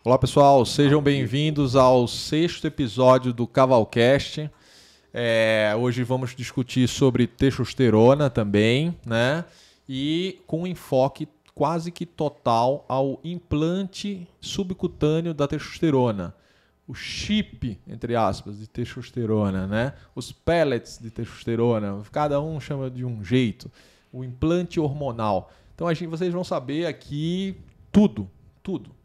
Olá pessoal, sejam bem-vindos ao 6º episódio do Cavalcast. Hoje vamos discutir sobre testosterona também, né? E com um enfoque quase que total ao implante subcutâneo da testosterona. O chip, entre aspas, de testosterona, né? Os pellets de testosterona, cada um chama de um jeito. O implante hormonal. Então vocês vão saber aqui tudo.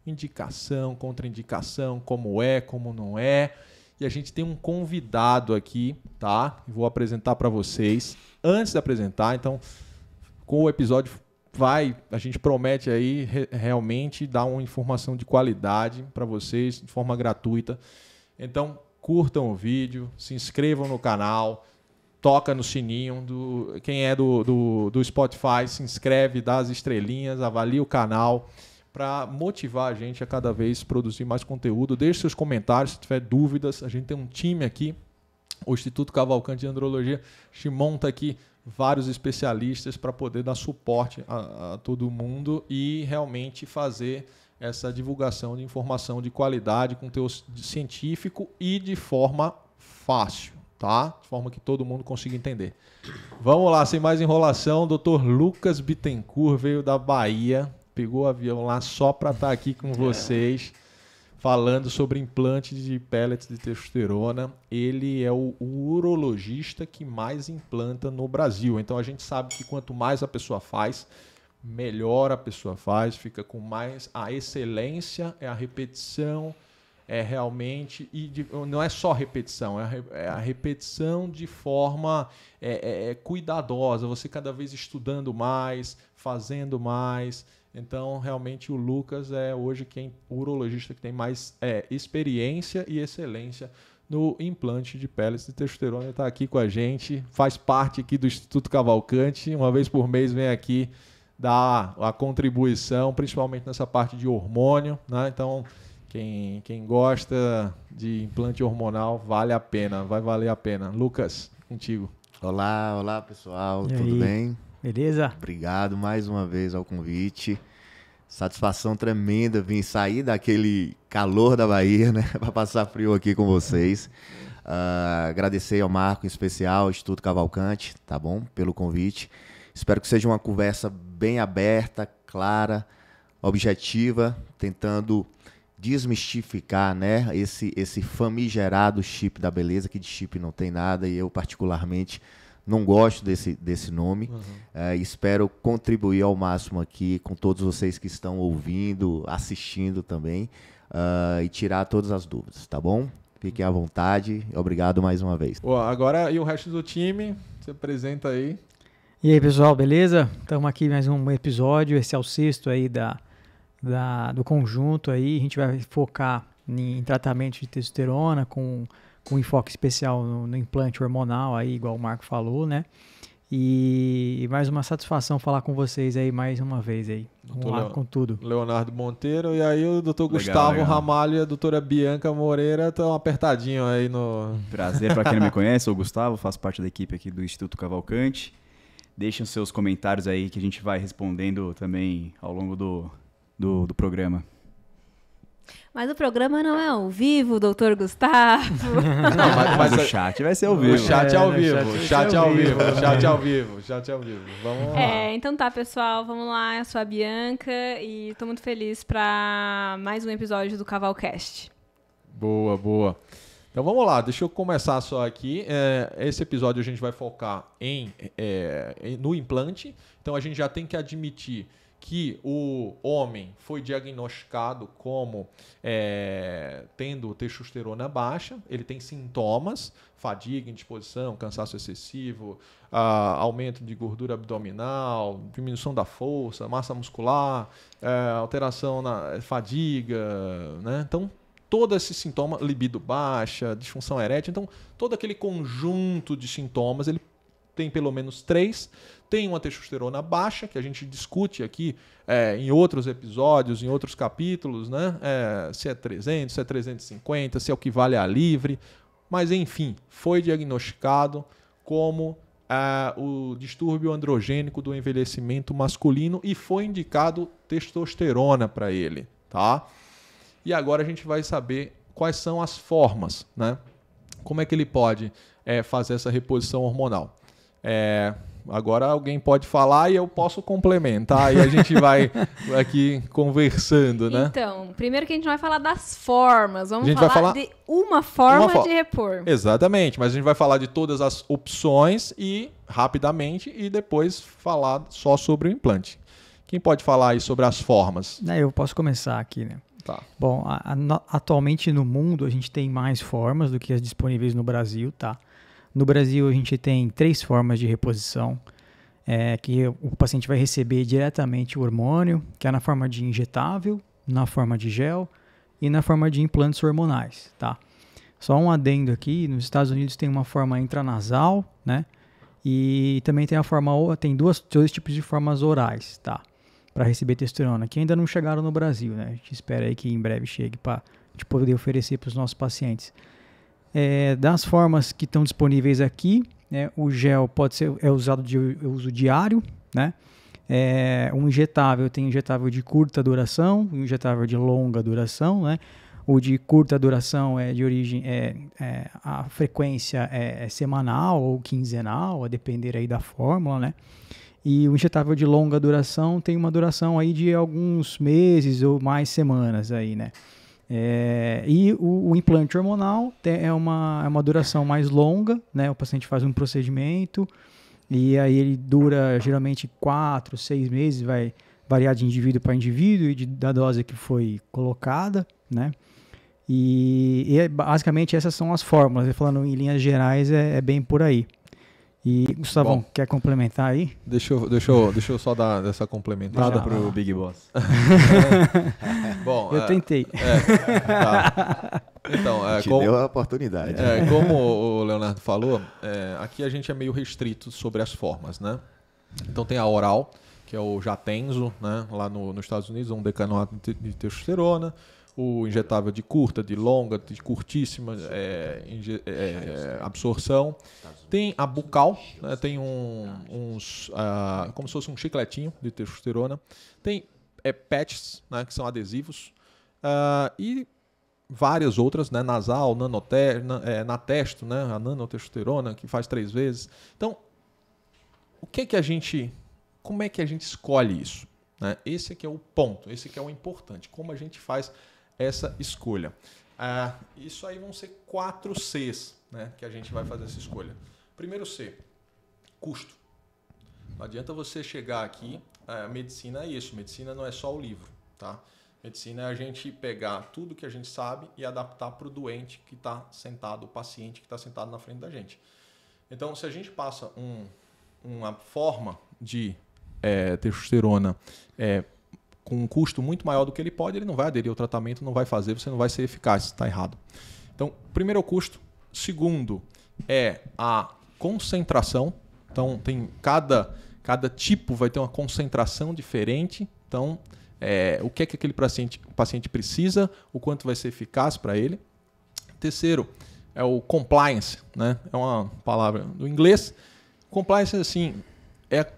Indicação, contraindicação, como é, como não é. E a gente tem um convidado aqui, tá? Vou apresentar para vocês. Antes de apresentar, então, com o episódio a gente promete aí realmente dar uma informação de qualidade para vocês, de forma gratuita. Então, curtam o vídeo, se inscrevam no canal, toca no sininho. Quem é do Spotify, se inscreve, dá as estrelinhas, avalia o canal, para motivar a gente a cada vez produzir mais conteúdo. Deixe seus comentários se tiver dúvidas. A gente tem um time aqui, o Instituto Cavalcante de Andrologia, que monta aqui vários especialistas para poder dar suporte a todo mundo e realmente fazer essa divulgação de informação de qualidade, conteúdo científico e de forma fácil, tá? De forma que todo mundo consiga entender. Vamos lá, sem mais enrolação, Dr. Lucas Bittencourt veio da Bahia, pegou o avião lá só para estar aqui com vocês, falando sobre implante de pellets de testosterona. Ele é o urologista que mais implanta no Brasil. Então a gente sabe que quanto mais a pessoa faz, melhor a pessoa faz, fica com mais a excelência, é a repetição, é realmente, não é só repetição, é a repetição de forma cuidadosa, você cada vez estudando mais, fazendo mais. Então, realmente, o Lucas é hoje o urologista que tem mais experiência e excelência no implante de pellets de testosterona. Ele está aqui com a gente, faz parte aqui do Instituto Cavalcante. Uma vez por mês vem aqui dar a contribuição, principalmente nessa parte de hormônio, né? Então, quem gosta de implante hormonal, vale a pena, vai valer a pena. Lucas, contigo. Olá pessoal, tudo bem? Beleza? Obrigado mais uma vez ao convite. Satisfação tremenda vir sair daquele calor da Bahia, né, para passar frio aqui com vocês. Agradecer ao Marco, em especial, ao Instituto Cavalcante, tá bom? Pelo convite. Espero que seja uma conversa bem aberta, clara, objetiva, tentando desmistificar, né, esse famigerado chip da beleza, que de chip não tem nada, e eu particularmente não gosto desse nome. Espero contribuir ao máximo aqui com todos vocês que estão ouvindo, assistindo também, e tirar todas as dúvidas, tá bom? Fiquem à vontade. Obrigado mais uma vez. Agora, e o resto do time? Se apresenta aí. E aí, pessoal, beleza? Estamos aqui mais um episódio. Esse é o 6º aí do conjunto aí. A gente vai focar em tratamento de testosterona com enfoque especial no implante hormonal, aí, igual o Marco falou, né? E mais uma satisfação falar com vocês aí mais uma vez aí. Vamos lá com tudo. Leonardo Monteiro, e aí o doutor Gustavo Ramalho e a doutora Bianca Moreira estão apertadinhos aí no... Prazer, para quem não me conhece, sou o Gustavo, faço parte da equipe aqui do Instituto Cavalcante. Deixem os seus comentários aí que a gente vai respondendo também ao longo do programa. Mas o programa não é ao vivo, doutor Gustavo. Não, mas o chat vai ser ao vivo. O chat é ao vivo. Chat é ao vivo. Vamos lá. Então tá, pessoal, vamos lá. Eu sou a Bianca e tô muito feliz para mais um episódio do Cavalcast. Boa. Então vamos lá, deixa eu começar só aqui. Esse episódio a gente vai focar no implante. Então a gente já tem que admitir que o homem foi diagnosticado como tendo testosterona baixa, ele tem sintomas, fadiga, indisposição, cansaço excessivo, aumento de gordura abdominal, diminuição da força, massa muscular, alteração na fadiga, né? Então, todo esse sintoma, libido baixa, disfunção erétil, então todo aquele conjunto de sintomas, ele tem pelo menos 3. Tem uma testosterona baixa, que a gente discute aqui em outros episódios, em outros capítulos, né? Se é 300, se é 350, se é o que vale a livre. Mas, enfim, foi diagnosticado como o distúrbio androgênico do envelhecimento masculino e foi indicado testosterona para ele, tá? E agora a gente vai saber quais são as formas, né? Como é que ele pode fazer essa reposição hormonal. Agora alguém pode falar e eu posso complementar e a gente vai aqui conversando, né? Então, primeiro que a gente não vai falar das formas, vamos vai falar de uma forma de repor. Exatamente, mas a gente vai falar de todas as opções e rapidamente e depois falar só sobre o implante. Quem pode falar aí sobre as formas? Eu posso começar aqui, né? Tá. Bom, atualmente no mundo a gente tem mais formas do que as disponíveis no Brasil, tá? No Brasil a gente tem 3 formas de reposição, que o paciente vai receber diretamente o hormônio, que é na forma de injetável, na forma de gel e na forma de implantes hormonais, tá? Só um adendo aqui, nos Estados Unidos tem uma forma intranasal, né? E também tem dois tipos de formas orais, tá? Para receber testosterona, que ainda não chegaram no Brasil, né? A gente espera aí que em breve chegue para a gente poder oferecer para os nossos pacientes. Das formas que estão disponíveis aqui, o gel pode ser usado de uso diário, né? Um injetável tem injetável de curta duração, um injetável de longa duração, né? O de curta duração é de origem, a frequência é semanal ou quinzenal, a depender aí da fórmula, né? E o injetável de longa duração tem uma duração aí de alguns meses ou mais semanas aí, né? E o implante hormonal é uma duração mais longa, né? O paciente faz um procedimento e aí ele dura geralmente 4, 6 meses, vai variar de indivíduo para indivíduo e da dose que foi colocada, né? E basicamente essas são as fórmulas, falando em linhas gerais é bem por aí. E Gustavão, quer complementar aí? Deixa eu só dar essa complementada pro Big Boss. Bom, eu tentei. Tá. Então, deu a oportunidade. Como o Leonardo falou, aqui a gente é meio restrito sobre as formas, né? Então tem a oral, que é o Jatenzo, né? Lá nos Estados Unidos, um decanoato de testosterona. O injetável de curta, de longa, de curtíssima absorção. Tem a bucal, né? Tem uns como se fosse um chicletinho de testosterona. Tem patches, né? Que são adesivos. E várias outras, né? Nasal, natesto, né? A nanotestosterona, que faz 3 vezes. Então, como é que a gente escolhe isso? Né? Esse aqui é o ponto, esse aqui é o importante. Como a gente faz essa escolha. Isso aí vão ser 4 Cs, né, que a gente vai fazer essa escolha. Primeiro C, custo. Não adianta você chegar aqui, medicina é isso, medicina não é só o livro. Tá? Medicina é a gente pegar tudo que a gente sabe e adaptar para o doente que está sentado, o paciente que está sentado na frente da gente. Então, se a gente passa uma forma de testosterona com um custo muito maior do que ele pode, ele não vai aderir ao tratamento, não vai fazer, você não vai ser eficaz, está errado. Então, primeiro é o custo. Segundo é a concentração. Então, tem cada tipo vai ter uma concentração diferente. Então, o que é que aquele paciente precisa, o quanto vai ser eficaz para ele. Terceiro é o compliance, né? É uma palavra do inglês. Compliance, assim,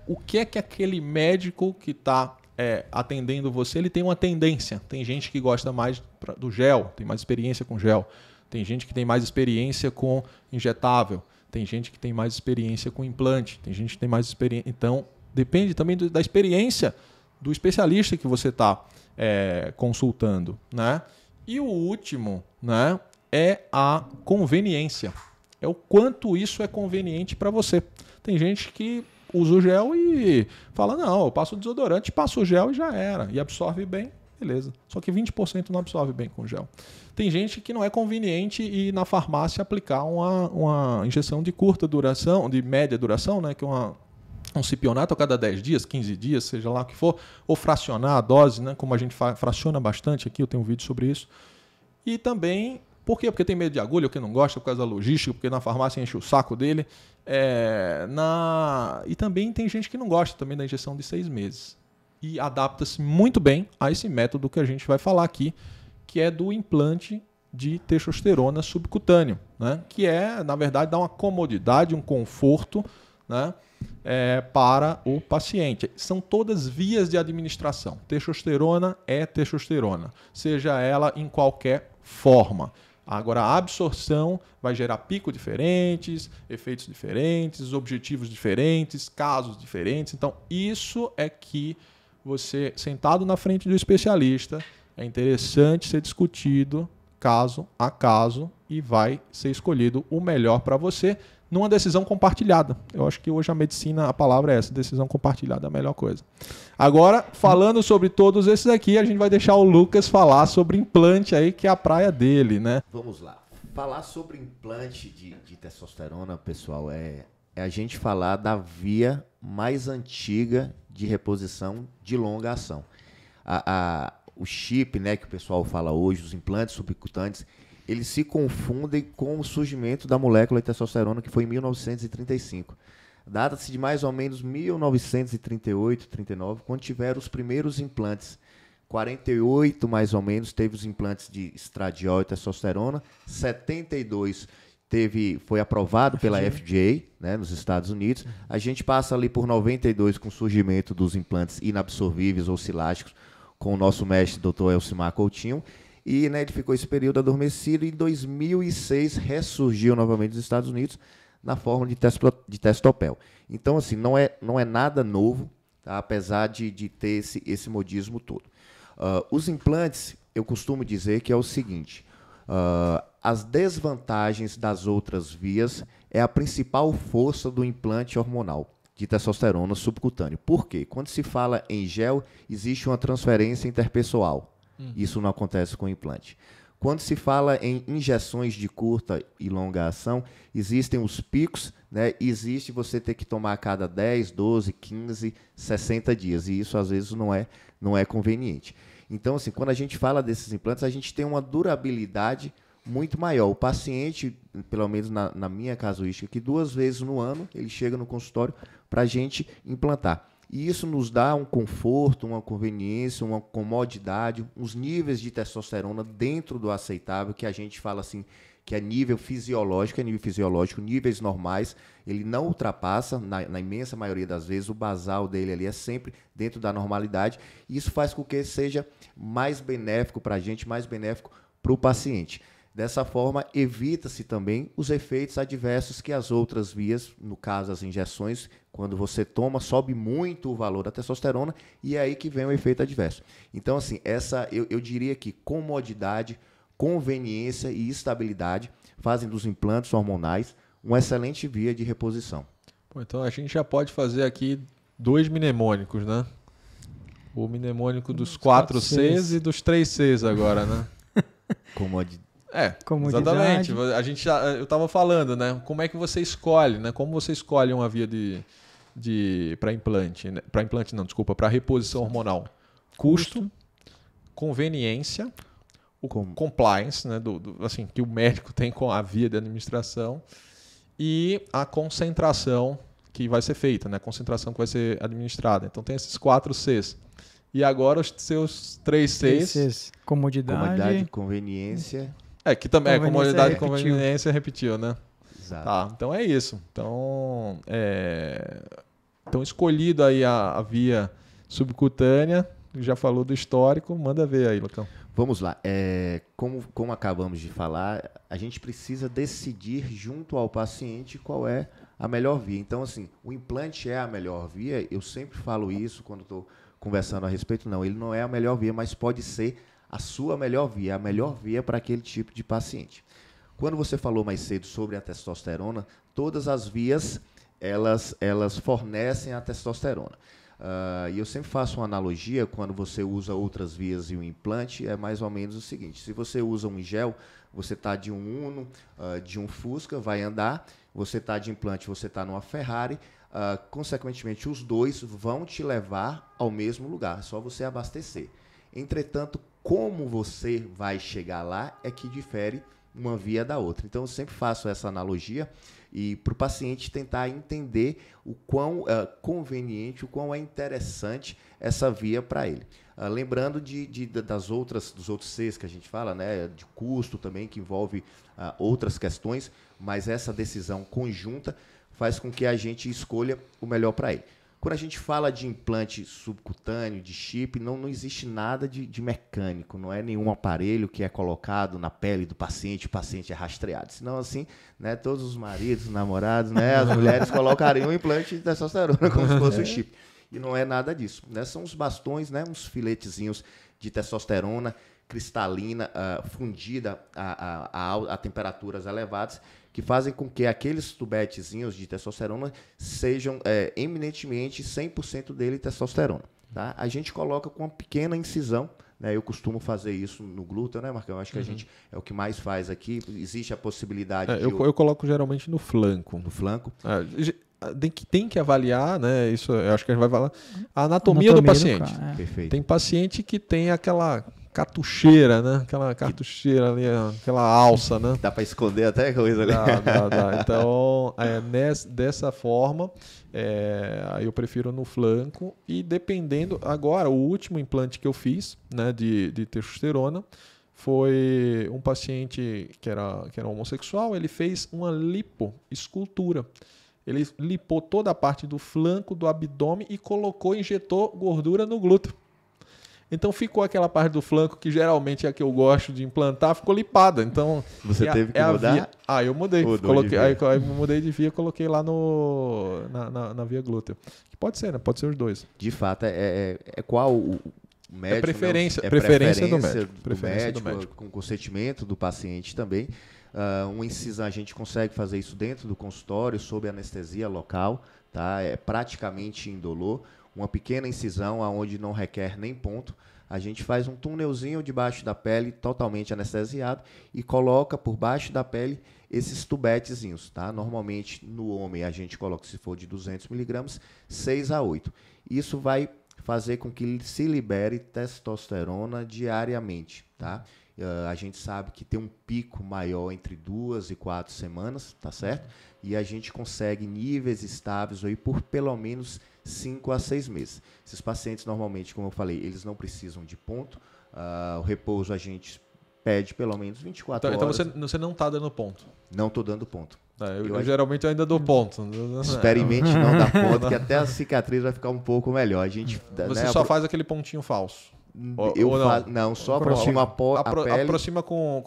o que é que aquele médico que está atendendo você, ele tem uma tendência. Tem gente que gosta mais do gel, tem mais experiência com gel. Tem gente que tem mais experiência com injetável. Tem gente que tem mais experiência com implante. Tem gente que tem mais experiência. Então, depende também da experiência do especialista que você está consultando. Né? E o último, né, é a conveniência. É o quanto isso é conveniente para você. Tem gente que usa o gel e fala, não, eu passo o desodorante, passo o gel e já era. E absorve bem, beleza. Só que 20% não absorve bem com gel. Tem gente que não é conveniente ir na farmácia aplicar uma injeção de curta duração, de média duração, né, que é um cipionato a cada 10 dias, 15 dias, seja lá o que for, ou fracionar a dose, né, como a gente fraciona bastante aqui, eu tenho um vídeo sobre isso. E também, por quê? Porque tem medo de agulha, porque não gosta, por causa da logística, porque na farmácia enche o saco dele. E também tem gente que não gosta também da injeção de 6 meses. E adapta-se muito bem a esse método que a gente vai falar aqui, que é do implante de testosterona subcutâneo, né? Que na verdade, dá uma comodidade, um conforto né, para o paciente. São todas vias de administração. Testosterona é testosterona, seja ela em qualquer forma. Agora, a absorção vai gerar picos diferentes, efeitos diferentes, objetivos diferentes, casos diferentes. Então, isso é que você, sentado na frente do especialista, é interessante ser discutido caso a caso e vai ser escolhido o melhor para você numa decisão compartilhada. Eu acho que hoje a medicina, a palavra é essa, decisão compartilhada é a melhor coisa. Agora, falando sobre todos esses aqui, a gente vai deixar o Lucas falar sobre implante aí, que é a praia dele, né? Vamos lá. Falar sobre implante de testosterona, pessoal, é a gente falar da via mais antiga de reposição de longa ação. O chip, né, que o pessoal fala hoje, os implantes subcutâneos, eles se confundem com o surgimento da molécula de testosterona, que foi em 1935. Data-se de mais ou menos 1938, 39, quando tiveram os primeiros implantes. 48, mais ou menos, teve os implantes de estradiol e testosterona. 72 foi aprovado pela FDA, né, nos Estados Unidos. A gente passa ali por 92 com o surgimento dos implantes inabsorvíveis ou silásticos, com o nosso mestre, Dr. Elcimar Coutinho. E, né, ele ficou esse período adormecido e em 2006 ressurgiu novamente nos Estados Unidos na forma de testopel. Então, assim, não é nada novo, tá? Apesar de ter esse modismo todo. Os implantes, eu costumo dizer que é o seguinte, as desvantagens das outras vias é a principal força do implante hormonal de testosterona subcutâneo. Por quê? Quando se fala em gel, existe uma transferência interpessoal. Isso não acontece com o implante. Quando se fala em injeções de curta e longa ação, existem os picos, né? Existe você ter que tomar a cada 10, 12, 15, 60 dias. E isso, às vezes, não é conveniente. Então, assim, quando a gente fala desses implantes, a gente tem uma durabilidade muito maior. O paciente, pelo menos na minha casuística, que 2 vezes no ano ele chega no consultório para a gente implantar. E isso nos dá um conforto, uma conveniência, uma comodidade, uns níveis de testosterona dentro do aceitável, que a gente fala assim, que é nível fisiológico, níveis normais, ele não ultrapassa, na imensa maioria das vezes, o basal dele ali é sempre dentro da normalidade, e isso faz com que seja mais benéfico para a gente, mais benéfico para o paciente. Dessa forma, evita-se também os efeitos adversos que as outras vias, no caso as injeções, quando você toma, sobe muito o valor da testosterona e é aí que vem o efeito adverso. Então, assim, eu diria que comodidade, conveniência e estabilidade fazem dos implantes hormonais uma excelente via de reposição. Então a gente já pode fazer aqui 2 mnemônicos, né? O mnemônico dos 4 Cs e dos 3 Cs agora, né? Comodidade. Exatamente. Eu estava falando, né? Como é que você escolhe, né? Como você escolhe uma via para implante, né? Para reposição hormonal? Custo, conveniência, compliance, né? Assim, que o médico tem com a via de administração e a concentração que vai ser feita, né? A concentração que vai ser administrada. Então tem esses 4 Cs. E agora os seus 3 Cs. Comodidade, conveniência. Que também comodidade e conveniência repetiu, né? Exato. Tá, então é isso. Então escolhido aí a via subcutânea, já falou do histórico, manda ver aí, Lucão. Vamos lá. Como acabamos de falar, a gente precisa decidir junto ao paciente qual é a melhor via. Então, assim, o implante é a melhor via, eu sempre falo isso quando estou conversando a respeito. Não, ele não é a melhor via, mas pode ser a sua melhor via, a melhor via para aquele tipo de paciente. Quando você falou mais cedo sobre a testosterona, todas as vias, elas fornecem a testosterona. E eu sempre faço uma analogia, quando você usa outras vias e um implante, é mais ou menos o seguinte: se você usa um gel, você está de um Uno, de um Fusca, vai andar, você está de implante, você está numa Ferrari, consequentemente os dois vão te levar ao mesmo lugar, é só você abastecer. Entretanto, como você vai chegar lá é que difere uma via da outra. Então, eu sempre faço essa analogia e para o paciente tentar entender o quão conveniente, o quão é interessante essa via para ele. Lembrando dos outros Cs que a gente fala, né, de custo também, que envolve outras questões, mas essa decisão conjunta faz com que a gente escolha o melhor para ele. Quando a gente fala de implante subcutâneo, de chip, não existe nada de mecânico, não é nenhum aparelho que é colocado na pele do paciente, o paciente é rastreado. Senão, assim, né, todos os maridos, namorados, né, as mulheres colocariam um implante de testosterona como se fosse um chip. E não é nada disso, né? São os bastões, né, uns filetezinhos de testosterona cristalina, fundida a temperaturas elevadas, que fazem com que aqueles tubetezinhos de testosterona sejam eminentemente 100% dele testosterona. Tá? A gente coloca com uma pequena incisão, né? Eu costumo fazer isso no glúteo, né, Marcão? Acho que a gente é o que mais faz aqui. Existe a possibilidade de... Eu coloco geralmente no flanco. No flanco. Tem que avaliar, né? Isso eu acho que a gente vai falar. A anatomia do paciente. Perfeito. Tem paciente que tem aquela cartucheira, né? Aquela cartucheira ali, aquela alça, né? Dá para esconder até coisa ali. Dá. Então, dessa forma, aí eu prefiro no flanco. E dependendo... Agora, o último implante que eu fiz, né, de testosterona, foi um paciente que era homossexual. Ele fez uma lipoescultura. Ele lipou toda a parte do flanco, do abdômen e injetou gordura no glúteo. Então ficou aquela parte do flanco que geralmente é a que eu gosto de implantar, ficou lipada. Então, você teve que mudar? Eu mudei. Aí mudei de via, coloquei lá na via glútea. Que pode ser, né? Pode ser os dois. De fato, é qual o médico? Preferência do médico. Preferência do médico. Com consentimento do paciente também. Uma incisão, a gente consegue fazer isso dentro do consultório, sob anestesia local, tá? É praticamente indolor. Uma pequena incisão, onde não requer nem ponto. A gente faz um túnelzinho debaixo da pele, totalmente anestesiado, e coloca por baixo da pele esses tubetezinhos. Tá? Normalmente, no homem, a gente coloca, se for de 200 miligramas, 6 a 8. Isso vai fazer com que se libere testosterona diariamente. Tá? A gente sabe que tem um pico maior entre 2 e 4 semanas, tá certo? E a gente consegue níveis estáveis aí por pelo menos 5 a 6 meses. Esses pacientes, normalmente, como eu falei, eles não precisam de ponto. O repouso a gente pede pelo menos 24 horas. Então você não está dando ponto? Não estou dando ponto. Eu geralmente ainda dou ponto. Experimente não dar ponto, que até a cicatriz vai ficar um pouco melhor. A gente, você só faz aquele pontinho falso? Não, só aproxima a pele. Aproxima com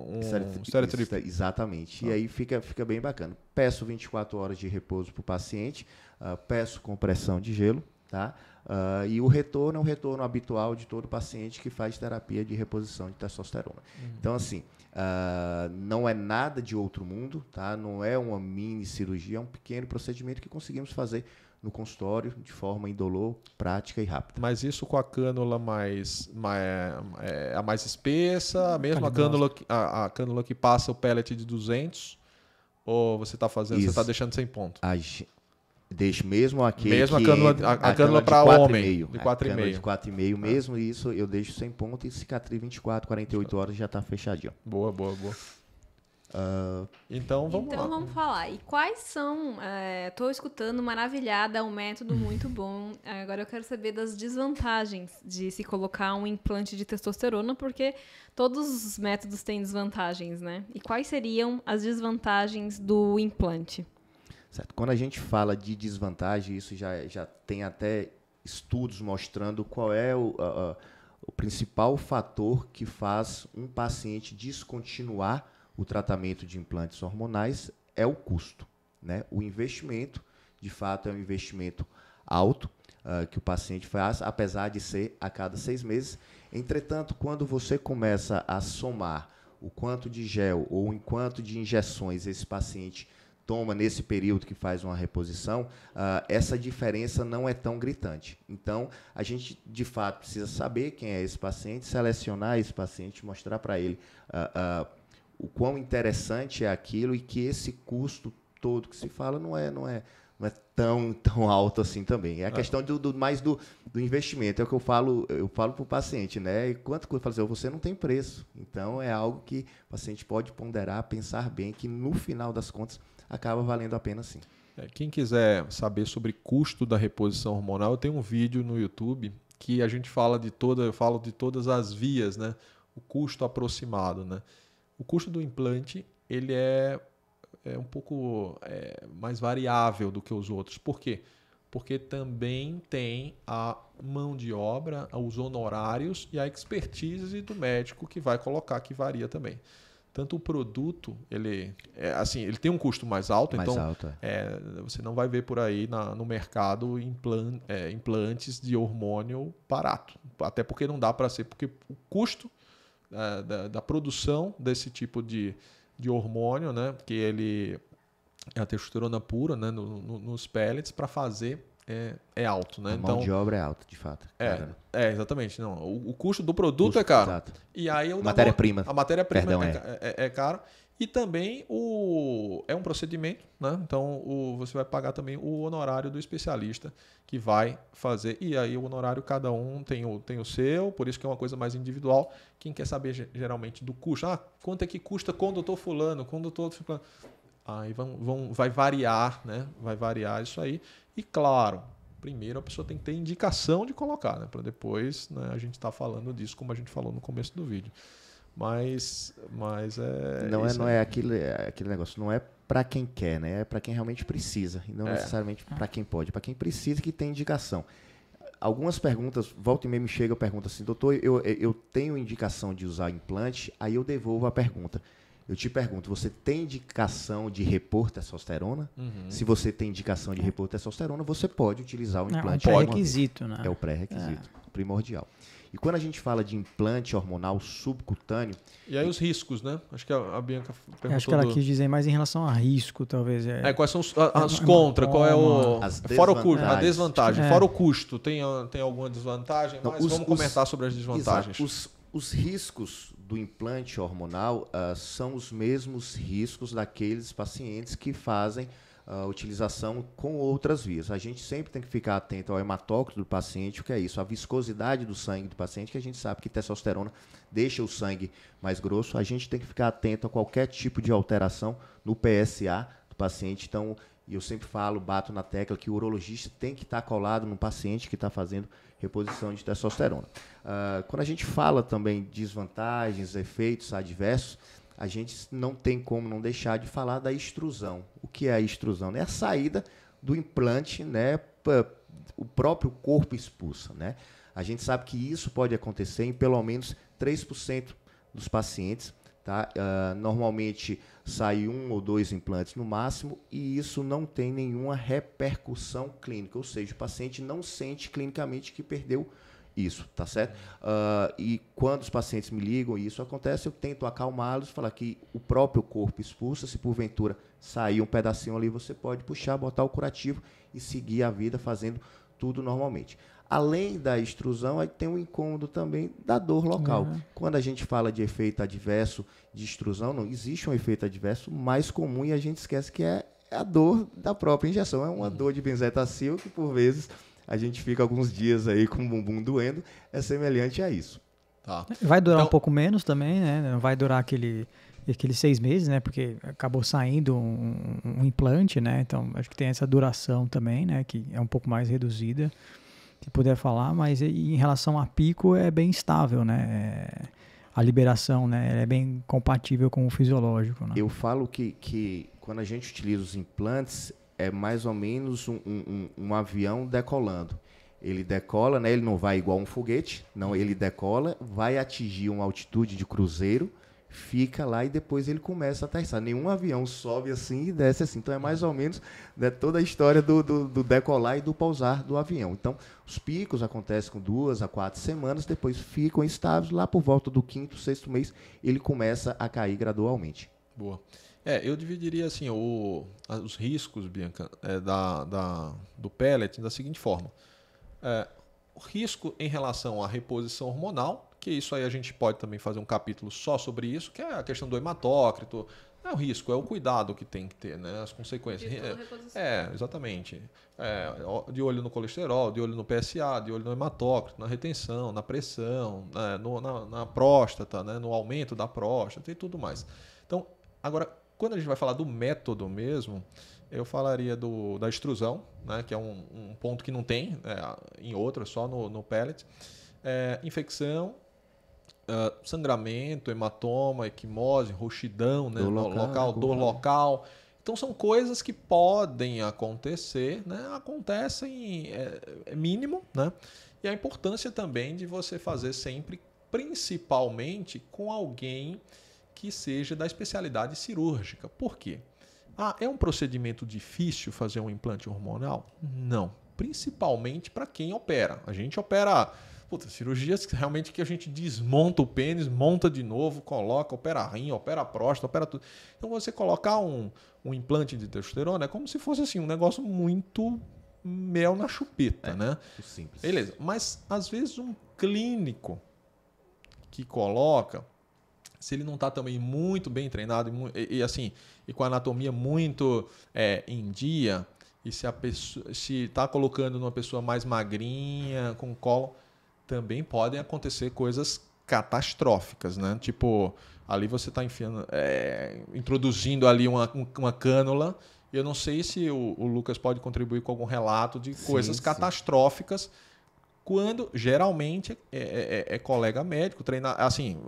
um estereotipo. Exatamente. E aí fica bem bacana. Peço 24 horas de repouso para o paciente, peço compressão de gelo, tá? E o retorno é um retorno habitual de todo paciente que faz terapia de reposição de testosterona. Então, assim, não é nada de outro mundo, tá? Não é uma mini cirurgia, é um pequeno procedimento que conseguimos fazer no consultório, de forma indolor, prática e rápida. Mas isso com a cânula mais espessa, mesmo a cânula que passa o pellet de 200, ou você está fazendo, você está deixando sem ponto? Deixo mesmo aquele mesmo a cânula para homem, de 4,5. De 4,5 mesmo, isso eu deixo sem ponto e cicatriz 24, 48 horas já está fechadinho. Boa. Então vamos lá. Vamos falar. E quais são... Estou escutando, maravilhada, um método muito bom. Agora eu quero saber das desvantagens de se colocar um implante de testosterona, porque todos os métodos têm desvantagens, né? E quais seriam as desvantagens do implante? Certo. Quando a gente fala de desvantagem, isso já tem até estudos mostrando qual é o principal fator que faz um paciente descontinuar o tratamento de implantes hormonais é o custo, né? O investimento, de fato, é um investimento alto que o paciente faz, apesar de ser a cada 6 meses. Entretanto, quando você começa a somar o quanto de gel ou o quanto de injeções esse paciente toma nesse período que faz uma reposição, essa diferença não é tão gritante. Então, a gente, de fato, precisa saber quem é esse paciente, selecionar esse paciente, mostrar para ele o quão interessante é aquilo e que esse custo todo que se fala não é tão alto assim também. É a questão mais do investimento. É o que eu falo para o paciente, né? E quanto que eu falo assim, você não tem preço. Então, é algo que o paciente pode ponderar, pensar bem, que no final das contas acaba valendo a pena sim. Quem quiser saber sobre custo da reposição hormonal, eu tenho um vídeo no YouTube que a gente fala eu falo de todas as vias, né? O custo aproximado, né? O custo do implante, ele é um pouco mais variável do que os outros. Por quê? Porque também tem a mão de obra, os honorários e a expertise do médico que vai colocar, que varia também. Tanto o produto, ele tem um custo mais alto, Mais então alto, você não vai ver por aí no mercado implantes de hormônio barato. Até porque não dá para ser, porque o custo da produção desse tipo de hormônio, né, que ele é a testosterona pura, né, nos pellets, para fazer é alto, né? A mão de obra é alta, de fato. Exatamente. Não, o custo do produto é caro. Exato. E aí Matéria-prima. A matéria-prima Perdão, é caro. E também é um procedimento, né? Então você vai pagar também o honorário do especialista que vai fazer. E aí o honorário, cada um tem o seu, por isso que é uma coisa mais individual. Quem quer saber geralmente do custo? Quanto é que custa com o doutor fulano, com o doutor fulano? Aí vai variar, né? Vai variar isso aí. E claro, primeiro a pessoa tem que ter indicação de colocar, né? Para depois, né, a gente estar falando disso, como a gente falou no começo do vídeo. Mas não é aquele negócio, não é para quem quer, né? É para quem realmente precisa e não necessariamente para quem pode, para quem precisa, que tem indicação. Algumas perguntas, volta e meia me chega, pergunta assim: doutor, eu tenho indicação de usar implante, aí eu devolvo a pergunta. Eu te pergunto, você tem indicação de repor testosterona? Se você tem indicação de repor testosterona, você pode utilizar o implante. É um pré-requisito, né? É o pré-requisito, primordial. E quando a gente fala de implante hormonal subcutâneo... E aí os riscos, né? Acho que a Bianca perguntou... Acho que ela quis dizer mais em relação a risco, talvez. Quais são as contra? Qual é o... Fora o custo, a desvantagem. Fora o custo, tem alguma desvantagem? Mas vamos comentar sobre as desvantagens. Os riscos do implante hormonal são os mesmos riscos daqueles pacientes que fazem a utilização com outras vias. A gente sempre tem que ficar atento ao hematócrito do paciente, o que é isso? A viscosidade do sangue do paciente, que a gente sabe que testosterona deixa o sangue mais grosso. A gente tem que ficar atento a qualquer tipo de alteração no PSA do paciente. Então, eu sempre bato na tecla que o urologista tem que estar colado no paciente que está fazendo reposição de testosterona. Quando a gente fala também de desvantagens, efeitos adversos, a gente não tem como não deixar de falar da extrusão. O que é a extrusão? É a saída do implante, né? O próprio corpo expulsa, né? A gente sabe que isso pode acontecer em pelo menos 3% dos pacientes. Tá? Normalmente sai 1 ou 2 implantes no máximo e isso não tem nenhuma repercussão clínica, ou seja, o paciente não sente clinicamente que perdeu isso, tá certo? E quando os pacientes me ligam e isso acontece, eu tento acalmá-los, falar que o próprio corpo expulsa, se porventura sair um pedacinho ali, você pode puxar, botar o curativo e seguir a vida fazendo tudo normalmente. Além da extrusão, aí tem um incômodo também da dor local. Quando a gente fala de efeito adverso de extrusão, não existe um efeito adverso mais comum e a gente esquece que é a dor da própria injeção. É uma dor de benzetacil que, por vezes, a gente fica alguns dias aí com o bumbum doendo. É semelhante a isso. Tá. Vai durar um pouco menos também, né? Não vai durar aqueles 6 meses, né? Porque acabou saindo um implante, né? Então, acho que tem essa duração também, né? Que é um pouco mais reduzida. Se puder falar, mas em relação a pico é bem estável, né? A liberação, né? É bem compatível com o fisiológico, né? Eu falo que quando a gente utiliza os implantes, é mais ou menos um avião decolando. Ele decola, né? Ele não vai igual um foguete, não, ele decola, vai atingir uma altitude de cruzeiro, fica lá e depois ele começa a aterrissar. Nenhum avião sobe assim e desce assim. Então é mais ou menos, né, toda a história do decolar e do pousar do avião. Então os picos acontecem com 2 a 4 semanas, depois ficam estáveis. Lá por volta do 5º, 6º mês ele começa a cair gradualmente. Boa. Eu dividiria assim, os riscos, Bianca, do pellet da seguinte forma. O risco em relação à reposição hormonal, que isso aí a gente pode também fazer um capítulo só sobre isso, que é a questão do hematócrito. Não é o risco, é o cuidado que tem que ter, né? As consequências. Exatamente. De olho no colesterol, de olho no PSA, de olho no hematócrito, na retenção, na pressão, na próstata, né? No aumento da próstata e tudo mais. Então, agora, quando a gente vai falar do método mesmo, eu falaria da extrusão, né? Que é um ponto que não tem em outro, só no pellet. Infecção, sangramento, hematoma, equimose, roxidão, né? Dor local. Então são coisas que podem acontecer, né? Acontecem, é mínimo, né? E a importância também de você fazer sempre, principalmente com alguém que seja da especialidade cirúrgica. Por quê? É um procedimento difícil fazer um implante hormonal? Não. Principalmente para quem opera. A gente opera cirurgias realmente que a gente desmonta o pênis, monta de novo, coloca, opera rim, opera próstata, opera tudo. Então você colocar um implante de testosterona é como se fosse assim, um negócio muito mel na chupeta, né? Simples. Beleza. Mas às vezes um clínico que coloca, se ele não está também muito bem treinado e com a anatomia muito em dia, e se a pessoa está colocando numa pessoa mais magrinha, com colo, também podem acontecer coisas catastróficas, né? Tipo, ali você está introduzindo ali uma cânula. Eu não sei se o Lucas pode contribuir com algum relato de coisas catastróficas, quando geralmente é colega médico,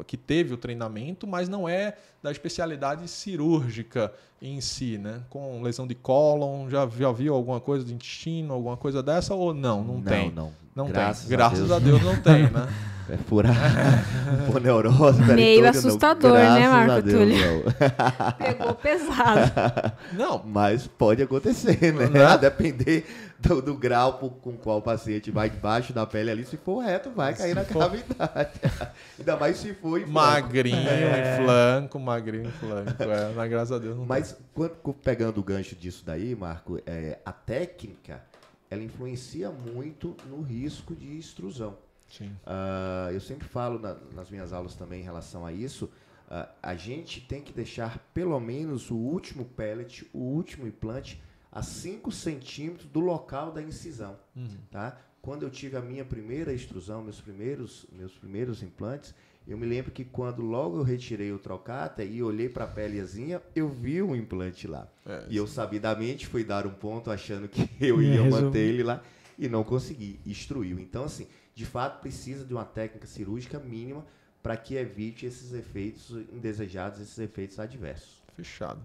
que teve o treinamento, mas não é da especialidade cirúrgica em si, né? Com lesão de cólon, já viu alguma coisa de intestino, alguma coisa dessa, ou não tem? Não tem. Graças a Deus não tem, né? É furar por neurose. Meio assustador, né, Marco Túlio? Não. Pegou pesado. Não. Mas pode acontecer, né? A depender do grau com qual o paciente vai debaixo da pele ali. Se for reto, vai cair na cavidade. Ainda mais se for em flanco. Magrinho em flanco. Mas graças a Deus não Mas pegando o gancho disso daí, Marco, a técnica, ela influencia muito no risco de extrusão. Sim. Eu sempre falo nas minhas aulas também em relação a isso, a gente tem que deixar pelo menos o último pellet, o último implante, a 5 centímetros do local da incisão. Tá? Quando eu tive a minha primeira extrusão, meus primeiros implantes, eu me lembro que quando logo eu retirei o trocáter e olhei para a pelezinha, eu vi um implante lá. E eu sabidamente fui dar um ponto achando que eu ia manter ele lá e não consegui, extruiu. Então, assim, de fato, precisa de uma técnica cirúrgica mínima para que evite esses efeitos indesejados, esses efeitos adversos. Fechado.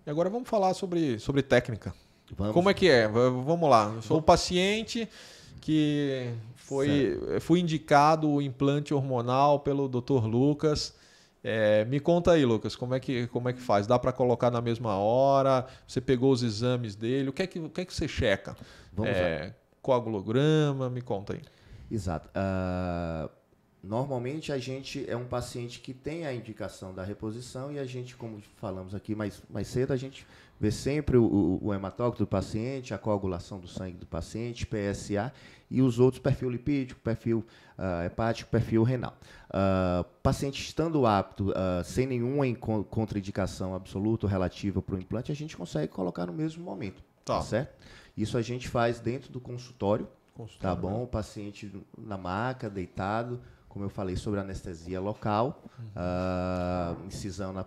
E agora vamos falar sobre técnica. Vamos. Como é que é? Vamos lá. Eu sou um paciente que fui indicado o implante hormonal pelo Dr. Lucas. Me conta aí, Lucas, como é que faz? Dá para colocar na mesma hora? Você pegou os exames dele? O que é que você checa? Vamos lá. Coagulograma? Me conta aí. Exato. Normalmente a gente é um paciente que tem a indicação da reposição e a gente, como falamos aqui mais cedo, a gente vê sempre o hematócrito do paciente, a coagulação do sangue do paciente, PSA e os outros, perfil lipídico, perfil hepático, perfil renal. Paciente estando apto, sem nenhuma contraindicação absoluta ou relativa para o implante, a gente consegue colocar no mesmo momento. Tá certo? Isso a gente faz dentro do consultório. Tá bom? O paciente na maca, deitado, como eu falei, sobre anestesia local, incisão na...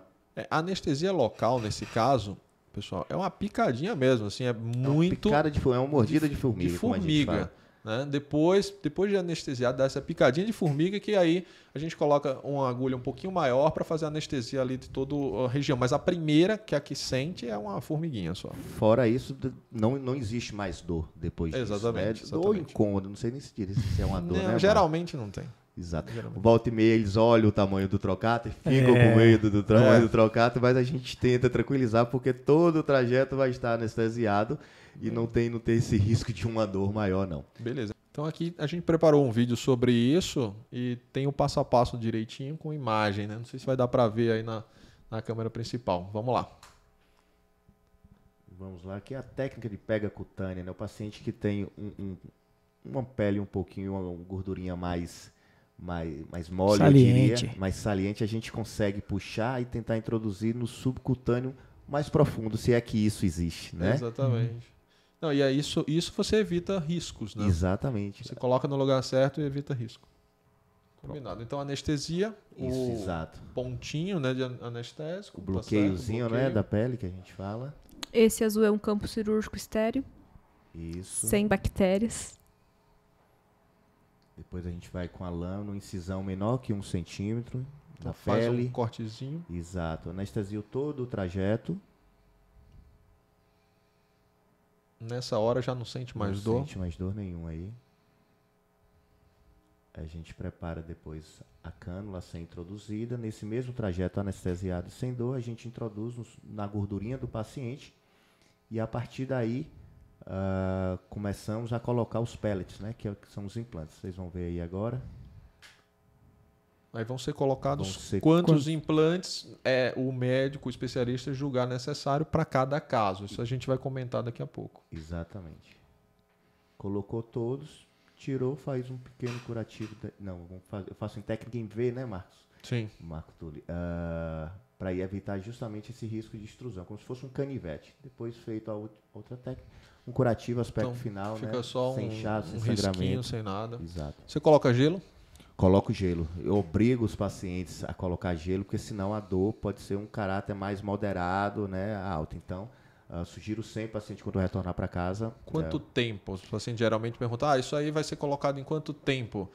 Anestesia local, nesse caso, pessoal, é uma picadinha mesmo, assim, é muito... É uma mordida de formiga, como a gente fala. Né? Depois de anestesiar, dá essa picadinha de formiga que aí a gente coloca uma agulha um pouquinho maior para fazer a anestesia ali de toda a região. Mas a primeira, que é a que sente, é uma formiguinha só. Fora isso, não existe mais dor depois disso. Exatamente. Dor ou incômodo, não sei nem se é uma dor, né? Geralmente não tem. Exato. Volta e meia eles olham o tamanho do trocáter, ficam com medo do tamanho do trocáter, mas a gente tenta tranquilizar porque todo o trajeto vai estar anestesiado e não tem esse risco de uma dor maior, não. Beleza. Então aqui a gente preparou um vídeo sobre isso e tem o passo a passo direitinho com imagem, né? Não sei se vai dar para ver aí na câmera principal. Vamos lá. Vamos lá, aqui é a técnica de pega cutânea, né? O paciente que tem uma pele um pouquinho, uma gordurinha mais mole, saliente. Eu diria, mais saliente, a gente consegue puxar e tentar introduzir no subcutâneo mais profundo, se é que isso existe, né? Exatamente. Não, e é isso você evita riscos, né? Exatamente. Você coloca no lugar certo e evita risco. Combinado. Então, anestesia, exato. Pontinho, né, de anestésico. O bloqueiozinho, né, da pele que a gente fala. Esse azul é um campo cirúrgico estéreo. Isso. Sem bactérias. Depois a gente vai com a lâmina, incisão menor que 1 centímetro da faz pele. Um cortezinho. Exato. Anestesia todo o trajeto. Nessa hora já não sente mais não dor? sente mais dor nenhuma aí. A gente prepara depois a cânula a ser introduzida. Nesse mesmo trajeto anestesiado e sem dor, a gente introduz na gordurinha do paciente e a partir daí começamos a colocar os pellets, né, que são os implantes. Vocês vão ver aí agora. Aí vão ser colocados Vão ser quantos implantes o médico, o especialista julgar necessário para cada caso. Isso a gente vai comentar daqui a pouco. Exatamente. Colocou todos, tirou, faz um pequeno curativo. Eu faço em técnica em V, né, Marcos? Sim. Marco Tulli. Para evitar justamente esse risco de extrusão, como se fosse um canivete. Depois feito a outra técnica, um curativo, aspecto Então, final, fica né? só sem inchaço, sem risquinho, sangramento. sem nada. Exato. Você coloca gelo? Coloco gelo. Eu obrigo os pacientes a colocar gelo, porque senão a dor pode ser um caráter mais moderado, né, alto. Então, sugiro sempre ao paciente, quando retornar para casa... Quanto tempo? Os pacientes geralmente perguntam, isso aí vai ser colocado em quanto tempo?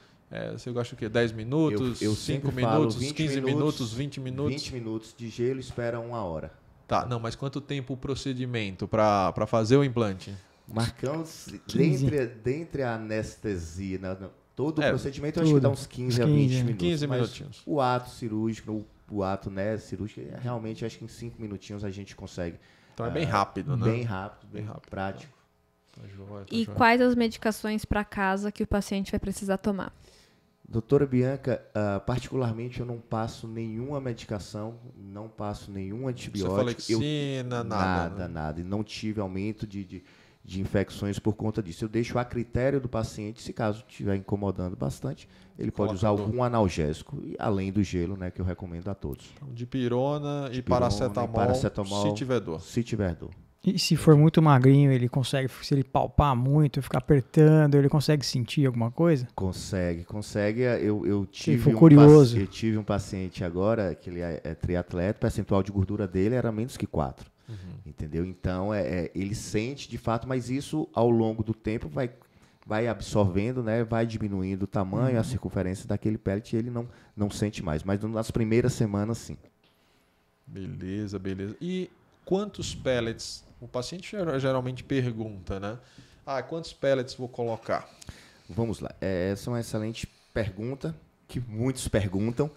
Você gosta o quê? 10 minutos? Eu 5 sempre falo minutos? 15 minutos? 20 minutos? 20 minutos de gelo, espera 1 hora. Tá, não, mas quanto tempo o procedimento para fazer o implante? Marcão, 15. dentre a anestesia, todo o procedimento, eu tudo. acho que dá uns 15 a 20 minutos. 15 mas minutinhos. O ato cirúrgico, o ato cirúrgico, realmente acho que em 5 minutinhos a gente consegue. Então é bem rápido, né? Bem rápido, bem rápido. prático. Tá joia, tá E joia. quais as medicações para casa que o paciente vai precisar tomar? Doutora Bianca, particularmente eu não passo nenhuma medicação, não passo nenhum antibiótico. Cefalexina, nada. Nada. E não tive aumento de infecções por conta disso. Eu deixo a critério do paciente, se caso estiver incomodando bastante, ele pode usar algum analgésico, e além do gelo, né, que eu recomendo a todos. Então, dipirona e Dipirona, paracetamol, se tiver dor. Se tiver dor. E se for muito magrinho, ele consegue, se ele palpar muito, ficar apertando, ele consegue sentir alguma coisa? Consegue. Eu tive for curioso. Eu tive um paciente agora, que ele é triatleta, o percentual de gordura dele era menos que 4. Entendeu? Então, ele sente de fato, mas isso ao longo do tempo vai absorvendo, né? Vai diminuindo o tamanho, a circunferência daquele pellet e ele não sente mais. Mas nas primeiras semanas, sim. Beleza. E quantos pellets? O paciente geralmente pergunta, né? Quantos pellets vou colocar? Vamos lá. Essa é uma excelente pergunta, que muitos perguntam.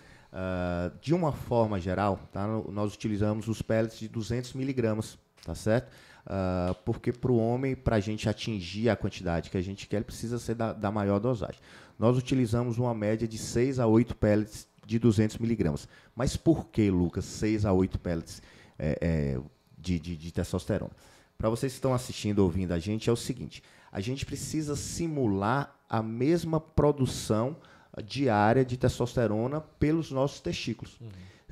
De uma forma geral, tá? Nós utilizamos os pellets de 200 miligramas, tá certo? Porque para o homem, para a gente atingir a quantidade que a gente quer, ele precisa ser da maior dosagem. Nós utilizamos uma média de 6 a 8 pellets de 200 miligramas. Mas por que, Lucas, 6 a 8 pellets de testosterona? Para vocês que estão assistindo, ouvindo a gente, é o seguinte: a gente precisa simular a mesma produção diária de testosterona pelos nossos testículos.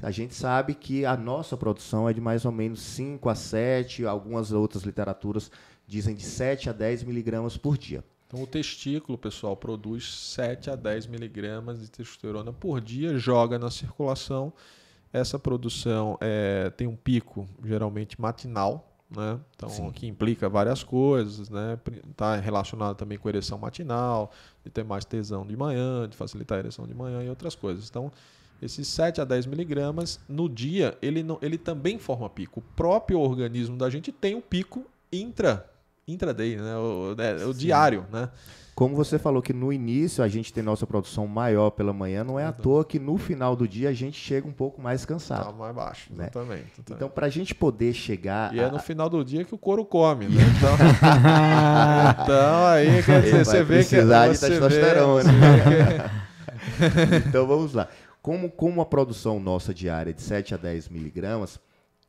A gente sabe que a nossa produção é de mais ou menos 5 a 7, algumas outras literaturas dizem de 7 a 10 miligramas por dia. Então, o testículo, pessoal, produz 7 a 10 miligramas de testosterona por dia, joga na circulação. Essa produção tem um pico, geralmente matinal, né? Então, Sim. que implica várias coisas, né? Está relacionado também com ereção matinal, de ter mais tesão de manhã, de facilitar a ereção de manhã e outras coisas. Então, esses 7 a 10 miligramas no dia, ele também forma pico. O próprio organismo da gente tem um pico intraday, né? O diário, né? Como você falou que no início a gente tem nossa produção maior pela manhã, não é à toa que no final do dia a gente chega um pouco mais cansado. Tá mais baixo, né? exatamente. Então, para a gente poder chegar... E é no final do dia que o couro come, né? Então aí, quer dizer, você vê que... precisar de testosterona. Então, vamos lá. Como a produção nossa diária é de 7 a 10 miligramas,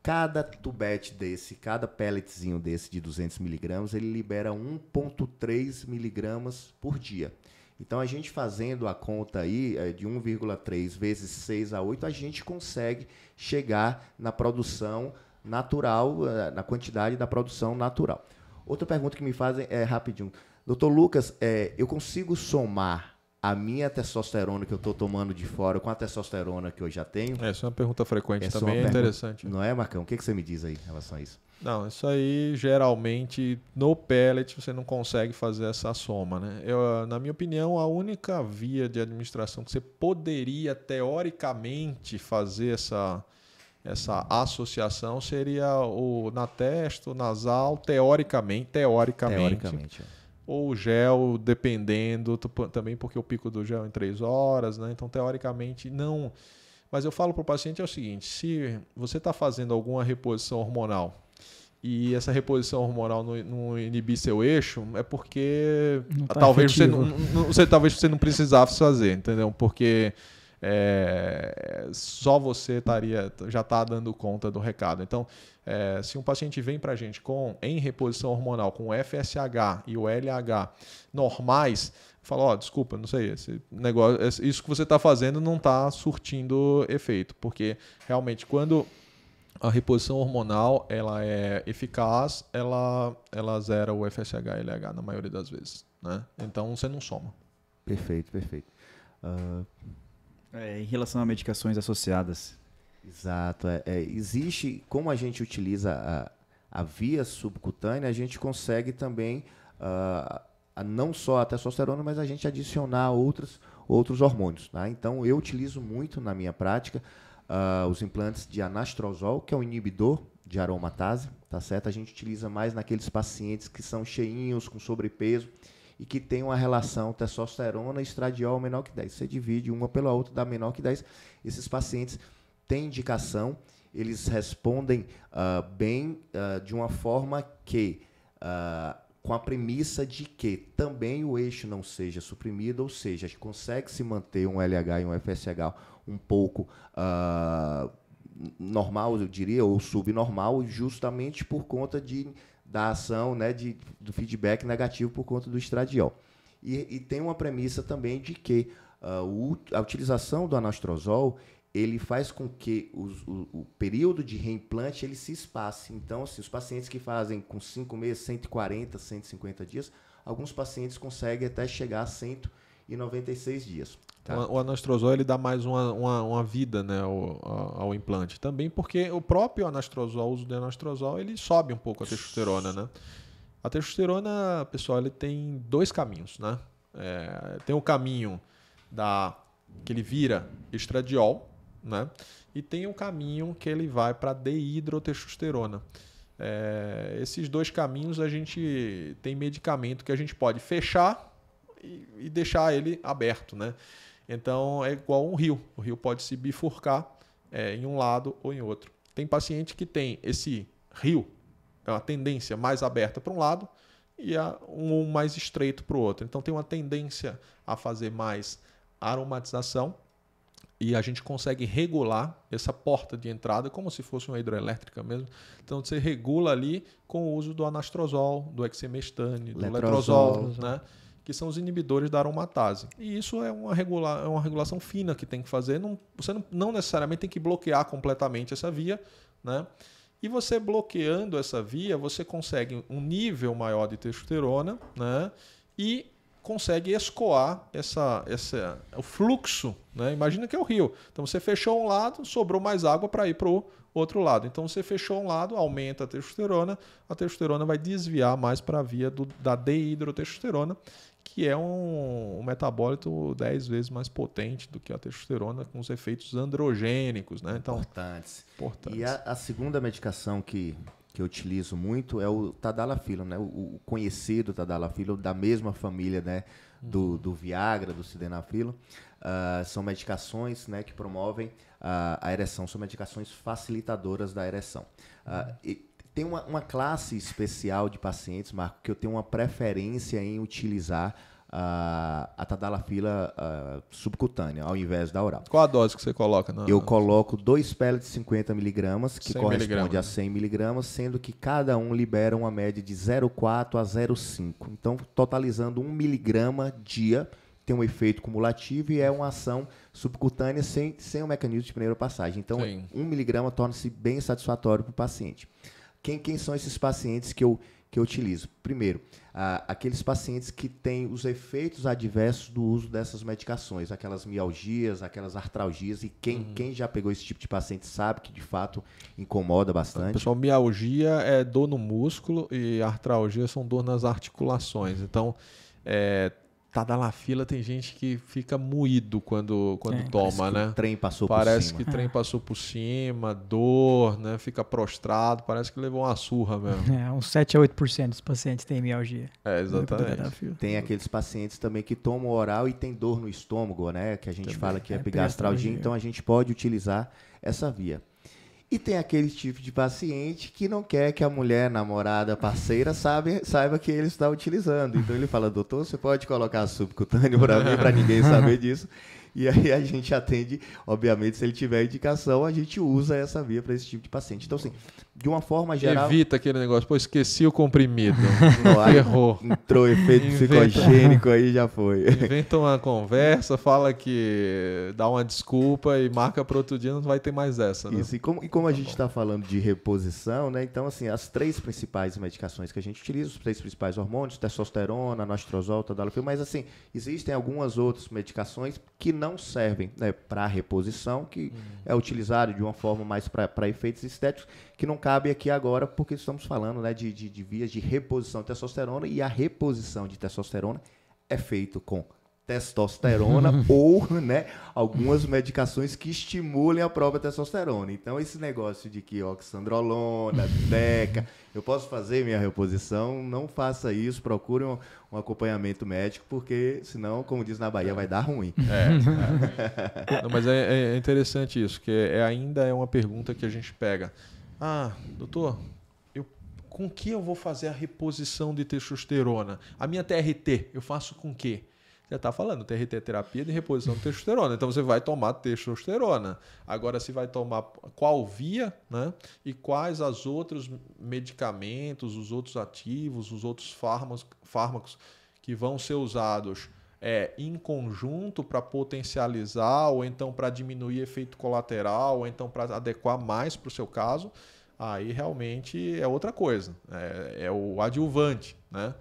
cada tubete desse, cada pelletzinho desse de 200 miligramas, ele libera 1,3 miligramas por dia. Então, a gente fazendo a conta aí de 1,3 vezes 6 a 8, a gente consegue chegar na produção natural, na quantidade da produção natural. Outra pergunta que me fazem é rapidinho. Doutor Lucas, eu consigo somar a minha testosterona que eu estou tomando de fora com a testosterona que eu já tenho? Essa é uma pergunta frequente Essa também, é uma interessante. Não é, Marcão? O que você me diz aí em relação a isso? Não, isso aí geralmente no pellet você não consegue fazer essa soma, né? Na minha opinião, a única via de administração que você poderia teoricamente fazer essa associação seria o na testa, o nasal, teoricamente, ou o gel, dependendo, também porque o pico do gel é em 3 horas, né? Então, teoricamente, não. Mas eu falo para o paciente é o seguinte, se você está fazendo alguma reposição hormonal e essa reposição hormonal não inibir seu eixo, é porque talvez você não precisasse fazer, entendeu? Porque só você já está dando conta do recado. Então, se um paciente vem para a gente em reposição hormonal com o FSH e o LH normais, fala, desculpa, não sei, esse negócio, isso que você está fazendo não está surtindo efeito, porque realmente quando a reposição hormonal ela é eficaz, ela zera o FSH e LH na maioria das vezes, né? Então você não soma. Perfeito. Em relação a medicações associadas. Exato. Existe, como a gente utiliza a via subcutânea, a gente consegue também, não só a testosterona, mas a gente adicionar outros hormônios. Tá? Então, eu utilizo muito na minha prática os implantes de anastrozol, que é um inibidor de aromatase, tá certo? A gente utiliza mais naqueles pacientes que são cheinhos, com sobrepeso, e que tem uma relação testosterona e estradiol menor que 10. Você divide uma pela outra, dá menor que 10. Esses pacientes têm indicação, eles respondem bem de uma forma que, com a premissa de que também o eixo não seja suprimido, ou seja, a gente consegue se manter um LH e um FSH um pouco normal, eu diria, ou subnormal, justamente por conta da ação, né, do feedback negativo por conta do estradiol. E tem uma premissa também de que a utilização do anastrozol ele faz com que o período de reimplante ele se espace. Então, assim, os pacientes que fazem com 5 meses, 140, 150 dias, alguns pacientes conseguem até chegar a 196 dias. Tá? O anastrozol ele dá mais uma vida, né, ao implante. Também porque o próprio anastrozol, o uso de anastrozol, ele sobe um pouco a testosterona, né? A testosterona, pessoal, ele tem 2 caminhos, né? Tem o caminho que ele vira estradiol, né? E tem um caminho que ele vai para dehidrotestosterona. Esses 2 caminhos a gente tem medicamento que a gente pode fechar e deixar ele aberto, né? Então é igual um rio. O rio pode se bifurcar em um lado ou em outro. Tem paciente que tem esse rio, uma tendência mais aberta para um lado e um mais estreito para o outro. Então tem uma tendência a fazer mais aromatização e a gente consegue regular essa porta de entrada como se fosse uma hidroelétrica mesmo. Então você regula ali com o uso do anastrozol, do exemestane, do letrozol, né? Que são os inibidores da aromatase. E isso é uma regulação fina que tem que fazer. Você não necessariamente tem que bloquear completamente essa via, né? E você bloqueando essa via, você consegue um nível maior de testosterona, né? E consegue escoar o fluxo, né? Imagina que é o rio. Então você fechou um lado, sobrou mais água para ir para o outro lado. Então você fechou um lado, aumenta a testosterona vai desviar mais para a via da dehidrotestosterona, que é um metabólito 10 vezes mais potente do que a testosterona, com os efeitos androgênicos, né? Então, importantes. E a segunda medicação que eu utilizo muito é o tadalafilo, né? O conhecido tadalafilo, da mesma família, né? do Viagra, do sildenafilo. São medicações, né, que promovem a ereção, são medicações facilitadoras da ereção. E tem uma classe especial de pacientes, Marco, que eu tenho uma preferência em utilizar a tadalafila subcutânea, ao invés da oral. Qual a dose que você coloca? Eu coloco 2 pellets de 50 miligramas, que 100 corresponde a 100 miligramas, sendo que cada um libera uma média de 0,4 a 0,5. Então, totalizando 1 miligrama dia, tem um efeito cumulativo e é uma ação subcutânea sem o mecanismo de primeira passagem. Então, Sim. 1 miligrama torna-se bem satisfatório para o paciente. Quem são esses pacientes que eu utilizo? Primeiro, aqueles pacientes que têm os efeitos adversos do uso dessas medicações, aquelas mialgias, aquelas artralgias, e quem já pegou esse tipo de paciente sabe que de fato incomoda bastante. Pessoal, mialgia é dor no músculo e artralgia são dor nas articulações. Então, Tadalafila tem gente que fica moído quando toma, né? O trem passou Parece por que cima. o trem passou por cima, dor, né? Fica prostrado, parece que levou uma surra mesmo. Uns 7 a 8% dos pacientes têm mialgia. Exatamente. Tem aqueles pacientes também que tomam oral e tem dor no estômago, né? Que a gente Também. fala que é É epigastralgia, epigastralgia. então a gente pode utilizar essa via. E tem aquele tipo de paciente que não quer que a mulher, namorada, parceira, saiba que ele está utilizando. Então ele fala, doutor, você pode colocar subcutâneo para mim, para ninguém saber disso. E aí a gente atende, obviamente, se ele tiver indicação, a gente usa essa via para esse tipo de paciente. Então, assim, de uma forma geral... Evita aquele negócio, pô, esqueci o comprimido. Aí Errou. entrou efeito Inventa. psicogênico aí, já foi. Inventa uma conversa, fala que dá uma desculpa e marca para outro dia, não vai ter mais essa, né? Isso, e como a gente está falando de reposição, né? Então, assim, as 3 principais medicações que a gente utiliza, os 3 principais hormônios, testosterona, anostrozol, tadalafil, mas, assim, existem algumas outras medicações que não servem, né, para reposição, que é utilizado de uma forma mais para efeitos estéticos, que não cabe aqui agora, porque estamos falando, né, de vias de reposição de testosterona, e a reposição de testosterona é feito com testosterona ou, né, algumas medicações que estimulem a própria testosterona. Então, esse negócio de que oxandrolona, deca, eu posso fazer minha reposição, não faça isso, procure um acompanhamento médico, porque senão, como diz na Bahia, vai dar ruim. Não, mas é interessante isso, que ainda é uma pergunta que a gente pega. Ah, doutor, com que eu vou fazer a reposição de testosterona? A minha TRT, eu faço com quê? Já está falando, TRT é terapia de reposição de testosterona. Então você vai tomar testosterona. Agora você vai tomar qual via, né? E quais os outros medicamentos, os outros ativos, os outros fármacos que vão ser usados em conjunto para potencializar, ou então para diminuir efeito colateral, ou então para adequar mais para o seu caso. Aí realmente é outra coisa. É o adjuvante, né?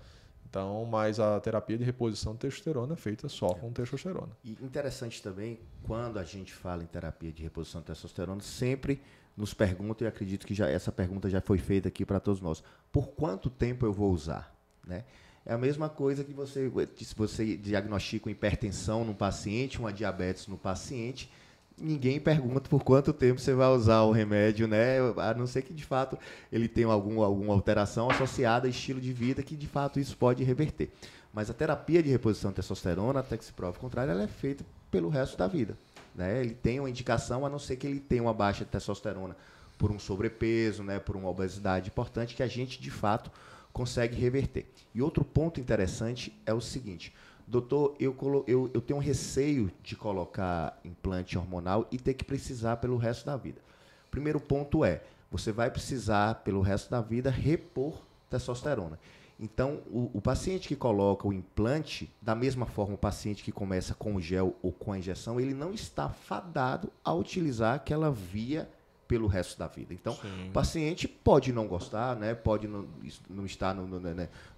Então, mas a terapia de reposição de testosterona é feita só com testosterona. E interessante também, quando a gente fala em terapia de reposição de testosterona, sempre nos perguntam, e acredito que essa pergunta já foi feita aqui para todos nós, por quanto tempo eu vou usar? Né? É a mesma coisa que se você diagnostica uma hipertensão no paciente, uma diabetes no paciente, ninguém pergunta por quanto tempo você vai usar o remédio, né? A não ser que, de fato, ele tenha alguma alteração associada a estilo de vida, que, de fato, isso pode reverter. Mas a terapia de reposição de testosterona, até que se prove o contrário, ela é feita pelo resto da vida. Né? Ele tem uma indicação, a não ser que ele tenha uma baixa de testosterona por um sobrepeso, né? Por uma obesidade importante, que a gente, de fato, consegue reverter. E outro ponto interessante é o seguinte... Doutor, eu tenho um receio de colocar implante hormonal e ter que precisar pelo resto da vida. Primeiro ponto você vai precisar, pelo resto da vida, repor testosterona. Então, o paciente que coloca o implante, da mesma forma o paciente que começa com o gel ou com a injeção, ele não está fadado a utilizar aquela via pelo resto da vida. Então, Sim. O paciente pode não gostar, né? Pode não estar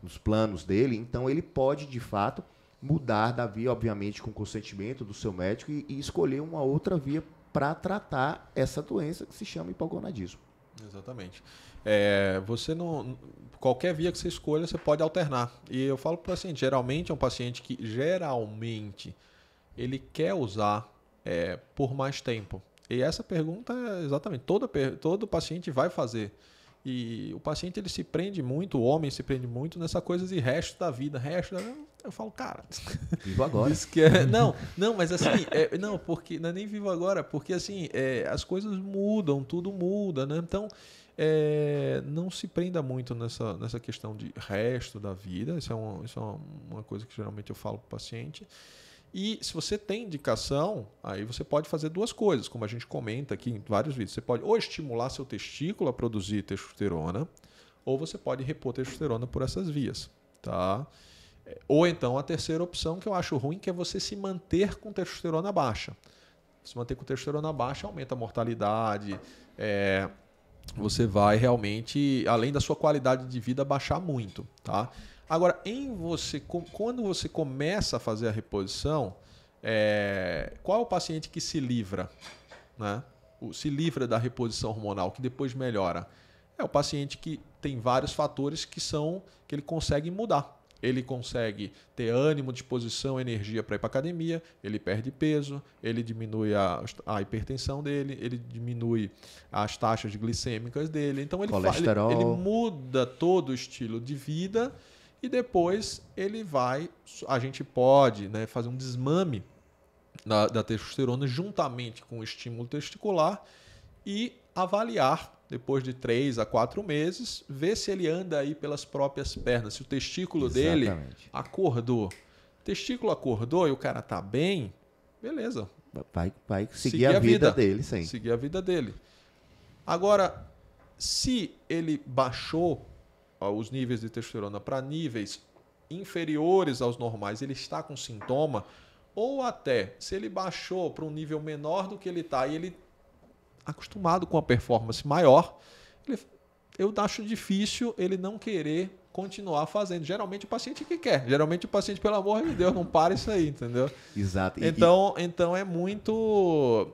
nos planos dele, então ele pode, de fato, mudar da via, obviamente, com consentimento do seu médico e escolher uma outra via para tratar essa doença que se chama hipogonadismo. Exatamente. Qualquer via que você escolha, você pode alternar. E eu falo para o paciente, geralmente é um paciente que ele quer usar por mais tempo. E essa pergunta é exatamente, todo paciente vai fazer. E o paciente ele se prende muito, o homem se prende muito nessa coisa de resto da vida. Eu falo, cara, vivo agora. Não, mas assim, porque não é nem vivo agora, porque assim, as coisas mudam, tudo muda, né? Então, não se prenda muito nessa questão de resto da vida. Isso é uma coisa que geralmente eu falo para o paciente. E se você tem indicação, aí você pode fazer 2 coisas, como a gente comenta aqui em vários vídeos. Você pode ou estimular seu testículo a produzir testosterona, ou você pode repor testosterona por essas vias, tá? Ou então a terceira opção, que eu acho ruim, que é você se manter com testosterona baixa. Se manter com testosterona baixa aumenta a mortalidade, você vai realmente, além da sua qualidade de vida, baixar muito, tá? Agora, quando você começa a fazer a reposição, qual é o paciente que se livra, né? Se livra da reposição hormonal, que depois melhora? É o paciente que tem vários fatores que ele consegue mudar. ele consegue ter ânimo, disposição, energia para ir para academia, ele perde peso, ele diminui a hipertensão dele, ele diminui as taxas glicêmicas dele. Então ele muda todo o estilo de vida e depois a gente pode, né, fazer um desmame da testosterona juntamente com o estímulo testicular e avaliar depois de 3 a 4 meses, ver se ele anda aí pelas próprias pernas, se o testículo dele acordou. O testículo acordou e o cara tá bem, beleza. Vai seguir a vida dele, sim. Seguir a vida dele. Agora, se ele baixou os níveis de testosterona para níveis inferiores aos normais, ele está com sintoma, ou até se ele baixou para um nível menor do que ele está e ele acostumado com a performance maior, eu acho difícil ele não querer continuar fazendo. Geralmente o paciente que quer. Geralmente o paciente, pelo amor de Deus, não para isso aí, entendeu? Exato. Então é muito...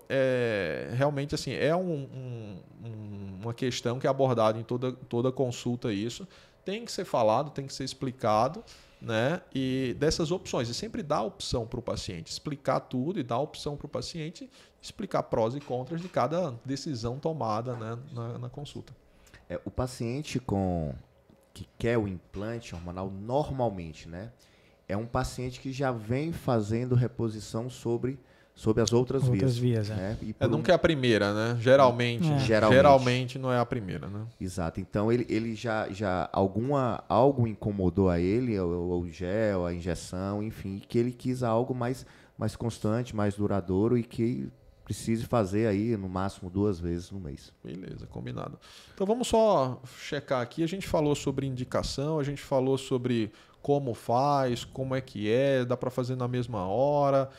realmente, assim, é uma questão que é abordada em toda consulta isso. Tem que ser falado, tem que ser explicado, né? E dessas opções. E sempre dá opção para o paciente. Explicar tudo e dar opção para o paciente, explicar prós e contras de cada decisão tomada, né, na consulta. O paciente que quer o implante hormonal, normalmente, né, é um paciente que já vem fazendo reposição sobre as outras vias. Né? Nunca é a primeira, né? Geralmente não é a primeira, né? Exato. Então, ele já algo incomodou a ele, o gel, a injeção, enfim, que ele quis algo mais constante, mais duradouro e que precise fazer aí no máximo 2 vezes no mês. Beleza, combinado. Então vamos só checar aqui. A gente falou sobre indicação, a gente falou sobre como faz, como é que dá para fazer na mesma hora,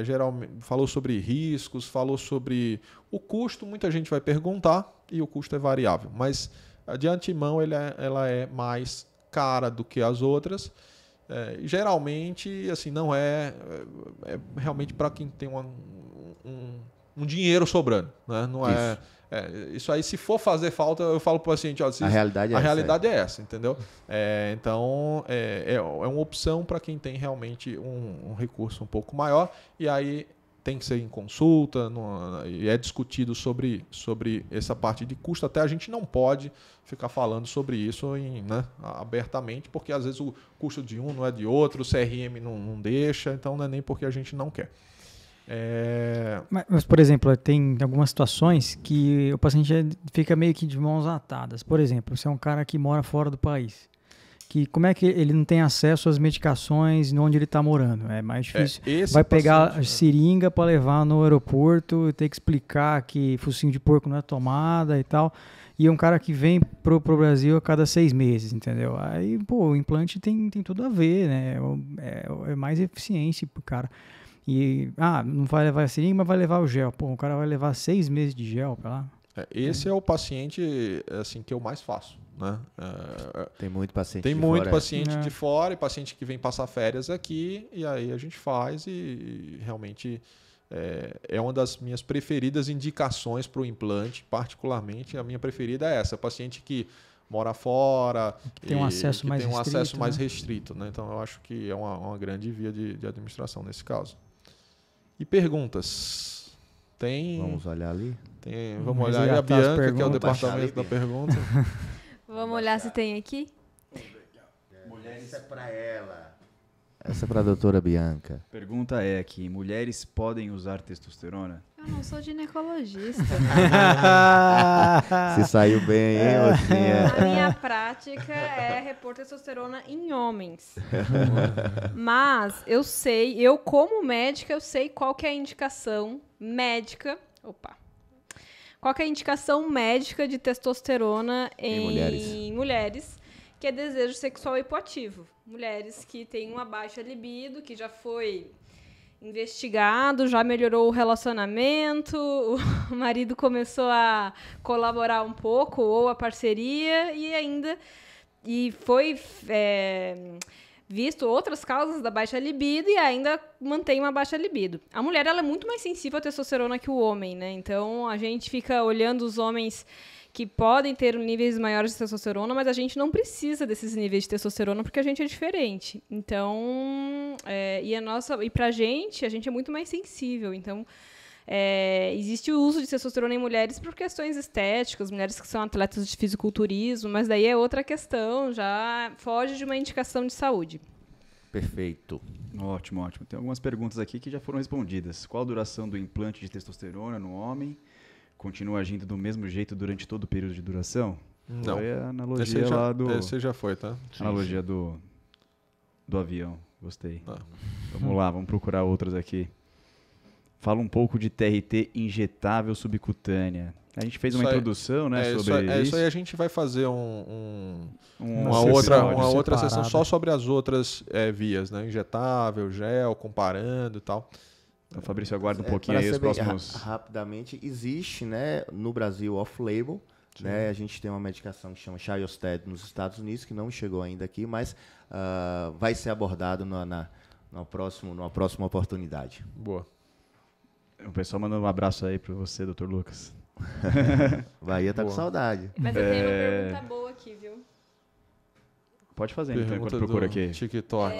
geralmente falou sobre riscos, falou sobre o custo. Muita gente vai perguntar e o custo é variável, mas de antemão ela é mais cara do que as outras. Geralmente, assim, não é realmente para quem tem um dinheiro sobrando, né? Não isso aí, se for fazer falta, eu falo para o paciente, a realidade é essa, entendeu? Então, é uma opção para quem tem realmente um recurso um pouco maior, e aí tem que ser em consulta, e é discutido sobre essa parte de custo. Até a gente não pode ficar falando sobre isso abertamente, porque às vezes o custo de um não é de outro, o CRM não deixa, então não é nem porque a gente não quer. Mas, por exemplo, tem algumas situações que o paciente fica meio que de mãos atadas. Por exemplo, você é um cara que mora fora do país. Como é que ele não tem acesso às medicações onde ele está morando? É mais difícil. Vai pegar a seringa para levar no aeroporto, ter que explicar que focinho de porco não é tomada e tal. E é um cara que vem pro Brasil a cada 6 meses, entendeu? Aí, o implante tem tudo a ver, né? É mais eficiência pro cara. E, não vai levar a seringa, mas vai levar o gel. O cara vai levar 6 meses de gel pra lá. Esse é o paciente assim, que eu mais faço, né? Tem muito paciente de fora e paciente que vem passar férias aqui, e aí a gente faz e realmente é uma das minhas preferidas indicações para o implante, particularmente a minha preferida é essa, paciente que mora fora, que tem um acesso mais restrito, né? Então eu acho que é uma grande via de administração nesse caso. E perguntas? Vamos olhar ali? Vamos olhar aí a Bianca, que é o departamento da pergunta. Vamos olhar se tem aqui? Essa é para ela. Essa é para a doutora Bianca. A pergunta é aqui, mulheres podem usar testosterona? Eu não sou ginecologista. Se saiu bem, hein, mocinha? A minha prática é repor testosterona em homens. Mas eu como médica, eu sei qual que é a indicação médica. Qual que é a indicação médica de testosterona em mulheres, que é desejo sexual hipoativo. Mulheres que têm uma baixa libido, que já foi investigado, já melhorou o relacionamento, o marido começou a colaborar um pouco, ou a parceria, e foi visto outras causas da baixa libido e ainda mantém uma baixa libido. A mulher ela é muito mais sensível à testosterona que o homem, né? Então, a gente fica olhando os homens que podem ter níveis maiores de testosterona, mas a gente não precisa desses níveis de testosterona porque a gente é diferente. Então, e pra gente, a gente é muito mais sensível. Então, existe o uso de testosterona em mulheres por questões estéticas, mulheres que são atletas de fisiculturismo, mas daí é outra questão, já foge de uma indicação de saúde. Perfeito. Ótimo, ótimo. Tem algumas perguntas aqui que já foram respondidas. Qual a duração do implante de testosterona no homem? Continua agindo do mesmo jeito durante todo o período de duração? Não. Foi a analogia lá do... Esse já foi, tá? Analogia do avião. Gostei. Tá. Vamos lá, vamos procurar outras aqui. Fala um pouco de TRT injetável subcutânea. A gente fez uma introdução, né, sobre isso. Isso aí a gente vai fazer uma sessão outra sessão separada. só sobre as outras vias, né? Injetável, gel, comparando e tal. Então, Fabrício, aguarda um pouquinho aí os próximos... Rapidamente, existe, né, no Brasil, off-label, né? A gente tem uma medicação que chama Chyosted nos Estados Unidos, que não chegou ainda aqui, mas vai ser abordado numa próxima oportunidade. Boa. O pessoal mandando um abraço aí para você, Dr. Lucas. Bahia tá com saudade. Mas eu tenho uma pergunta boa aqui, viu? Pode fazer, então, Pergunta enquanto procura do aqui. TikTok.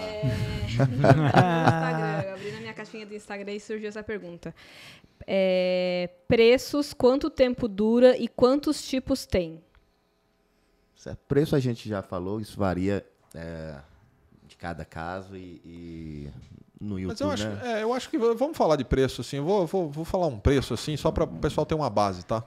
Instagram. Eu abri na minha caixinha do Instagram e surgiu essa pergunta. Preços, quanto tempo dura e quantos tipos tem? Certo. Preço a gente já falou, isso varia de cada caso e no YouTube, Mas né? eu acho que vamos falar de preço, assim. Vou falar um preço, assim, só para o pessoal ter uma base, tá?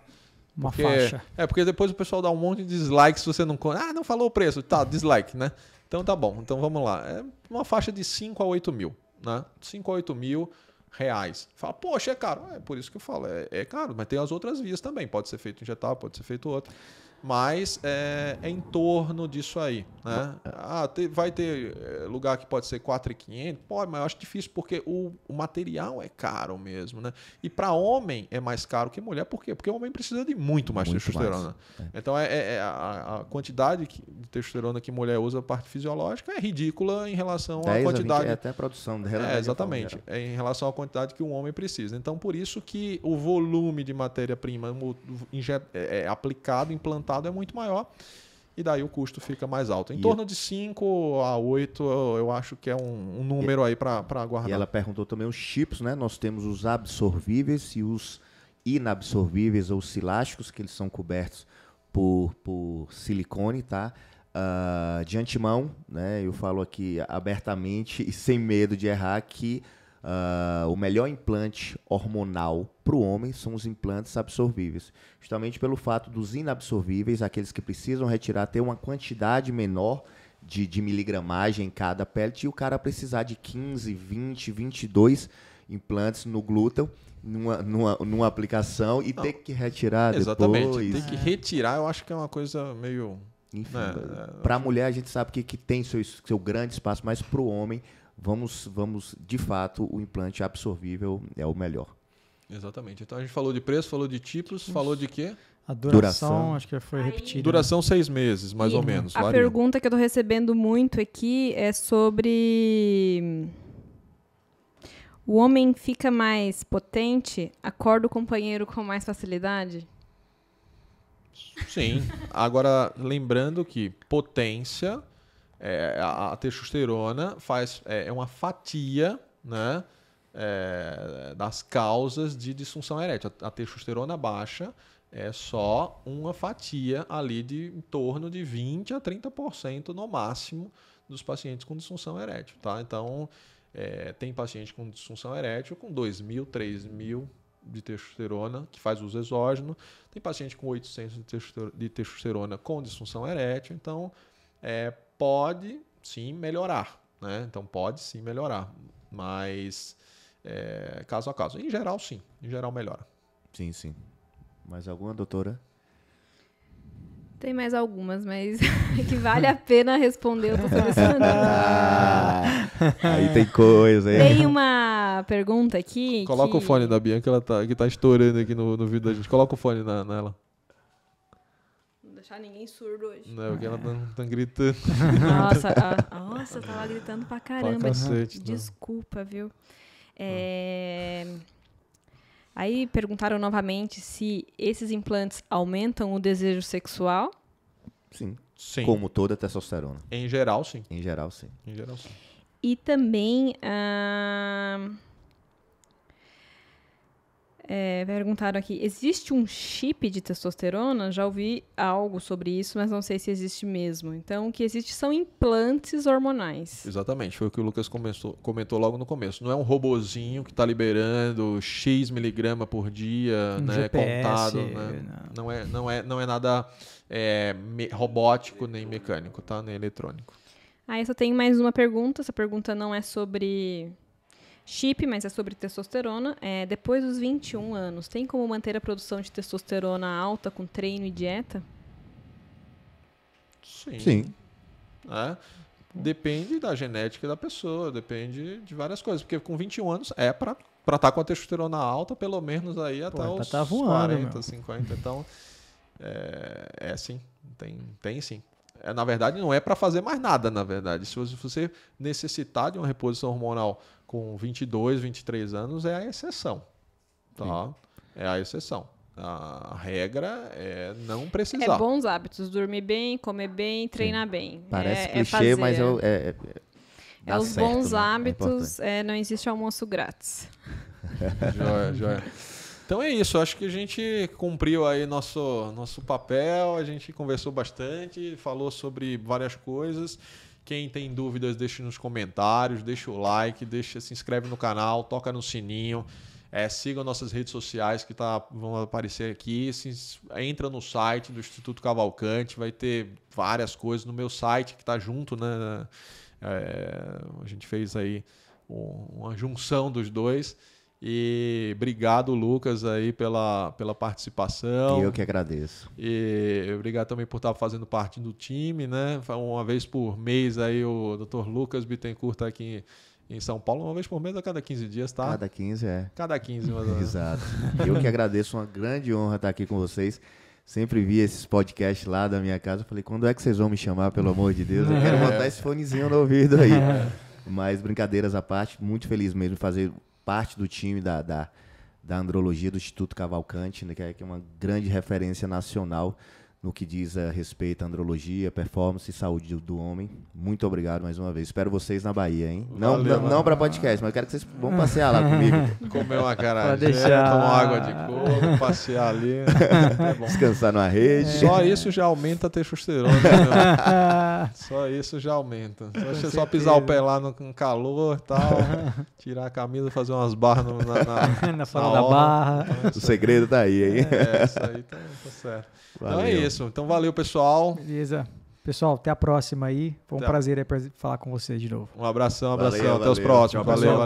Uma faixa. Porque depois o pessoal dá um monte de dislike se você não... não falou o preço. Tá, dislike, né? Então tá bom. Então vamos lá. É uma faixa de 5 a 8 mil, né? 5 a 8 mil reais. Fala, poxa, é caro. É por isso que eu falo. É caro, mas tem as outras vias também. Pode ser feito injetável, pode ser feito outro. Mas é em torno disso aí, né? Vai ter lugar que pode ser 4.500, pode, mas eu acho difícil porque o material é caro mesmo, né? E para homem é mais caro que mulher, por quê? Porque o homem precisa de muito mais testosterona. Então a quantidade de testosterona que mulher usa, a parte fisiológica, é ridícula em relação à quantidade. Até a produção dela. Exatamente. Em relação à quantidade que o homem precisa. Então, por isso que o volume de matéria-prima aplicado, implantado, é muito maior e daí o custo fica mais alto. Em torno de 5 a 8, eu acho que é um número aí para aguardar. E ela perguntou também os tipos, né? Nós temos os absorvíveis e os inabsorvíveis ou silásticos, que eles são cobertos por silicone, tá? De antemão, né? Eu falo aqui abertamente e sem medo de errar que o melhor implante hormonal para o homem são os implantes absorvíveis. Justamente pelo fato dos inabsorvíveis, aqueles que precisam retirar, ter uma quantidade menor de miligramagem em cada pellet, e o cara precisar de 15, 20, 22 implantes no glúteo, numa aplicação, e ter que retirar Exatamente. depois. Ter que retirar, eu acho que é uma coisa meio... Enfim, para a mulher a gente sabe que tem seu grande espaço, mas para o homem, vamos, de fato, o implante absorvível é o melhor. Exatamente. Então a gente falou de preço, falou de tipos, falou de quê? A duração, acho que foi repetida. Duração 6 meses, mais ou menos. A pergunta que eu tô recebendo muito aqui é sobre... O homem fica mais potente, acorda o companheiro com mais facilidade? Sim. Agora, lembrando que potência, a testosterona é uma fatia, né, das causas de disfunção erétil. A testosterona baixa é só uma fatia ali de em torno de 20 a 30% no máximo dos pacientes com disfunção erétil, tá? Então, tem paciente com disfunção erétil com 2.000, 3.000 de testosterona, que faz uso exógeno. Tem paciente com 800 de testosterona com disfunção erétil. Então, pode sim melhorar, né? Então, pode sim melhorar, mas caso a caso. Em geral, sim. Em geral, melhora. Sim, sim. Mais alguma, doutora? Tem mais algumas, mas que vale a pena responder, eu tô selecionando. Aí tem coisa. Tem uma pergunta aqui. Coloca o fone da Bianca, que tá estourando aqui no vídeo da gente. Coloca o fone nela. Não deixar ninguém surdo hoje. Não, porque ela tá gritando. Nossa, eu tava gritando pra caramba. Pra cacete, Desculpa, viu? Aí perguntaram novamente se esses implantes aumentam o desejo sexual. Sim. Sim. Como toda testosterona. Em geral, sim. Em geral, sim. Em geral, sim. E também perguntaram aqui, existe um chip de testosterona? Já ouvi algo sobre isso, mas não sei se existe mesmo. Então, o que existe são implantes hormonais. Exatamente, foi o que o Lucas comentou logo no começo. Não é um robozinho que está liberando X miligrama por dia, né, GPS, contado. Né? Não é nada robótico nem mecânico, tá? Nem eletrônico. Aí eu só tenho mais uma pergunta. Essa pergunta não é sobre chip, mas é sobre testosterona. Depois dos 21 anos, tem como manter a produção de testosterona alta com treino e dieta? Sim. Depende da genética da pessoa, depende de várias coisas. Porque com 21 anos para estar com a testosterona alta, pelo menos aí até os tá voando, 40, meu. 50. Então, sim. Tem sim. Na verdade, não é para fazer mais nada, na verdade. Se você necessitar de uma reposição hormonal com 22, 23 anos, é a exceção. Tá? É a exceção. A regra é não precisar. É bons hábitos, dormir bem, comer bem, treinar bem. Parece clichê, fazer. mas dá os certo, bons né? hábitos, não existe almoço grátis. Joia. Então é isso, acho que a gente cumpriu aí nosso papel, a gente conversou bastante, falou sobre várias coisas. Quem tem dúvidas, deixa nos comentários, deixa o like, se inscreve no canal, toca no sininho, sigam nossas redes sociais que vão aparecer aqui, entra no site do Instituto Cavalcante, vai ter várias coisas no meu site que está junto, né? A gente fez aí uma junção dos dois. E obrigado, Lucas, aí pela participação. Eu que agradeço. E obrigado também por estar fazendo parte do time, né? Uma vez por mês aí o Dr. Lucas Bittencourt está aqui em São Paulo, uma vez por mês a cada 15 dias, tá? Cada 15 Cada 15, mas... Exato. Eu que agradeço, uma grande honra estar aqui com vocês. Sempre vi esses podcasts lá da minha casa. Falei, quando é que vocês vão me chamar, pelo amor de Deus? Eu quero botar esse fonezinho no ouvido aí. Mas brincadeiras à parte, muito feliz mesmo de fazer parte do time da andrologia do Instituto Cavalcante, né, que é uma grande referência nacional no que diz a respeito à andrologia, performance e saúde do homem. Muito obrigado mais uma vez. Espero vocês na Bahia, hein? Não para podcast, mas eu quero que vocês vão passear lá comigo. Comer uma acarajé, tomar água de coco, passear ali. É bom. Descansar numa rede. Só isso já aumenta a testosterona. Né? Só isso já aumenta. Só pisar o pé lá no calor e tal, tirar a camisa, fazer umas barras na fala da barra. O segredo tá aí, hein? Isso aí tá certo. Valeu. Então é isso. Então valeu, pessoal. Beleza. Não, até a próxima aí. Foi um prazer aí falar com vocês de novo. Um abração. Valeu, Até os próximos. Tchau, Valeu.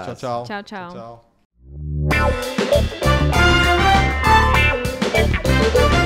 pessoal. Tchau. Tchau.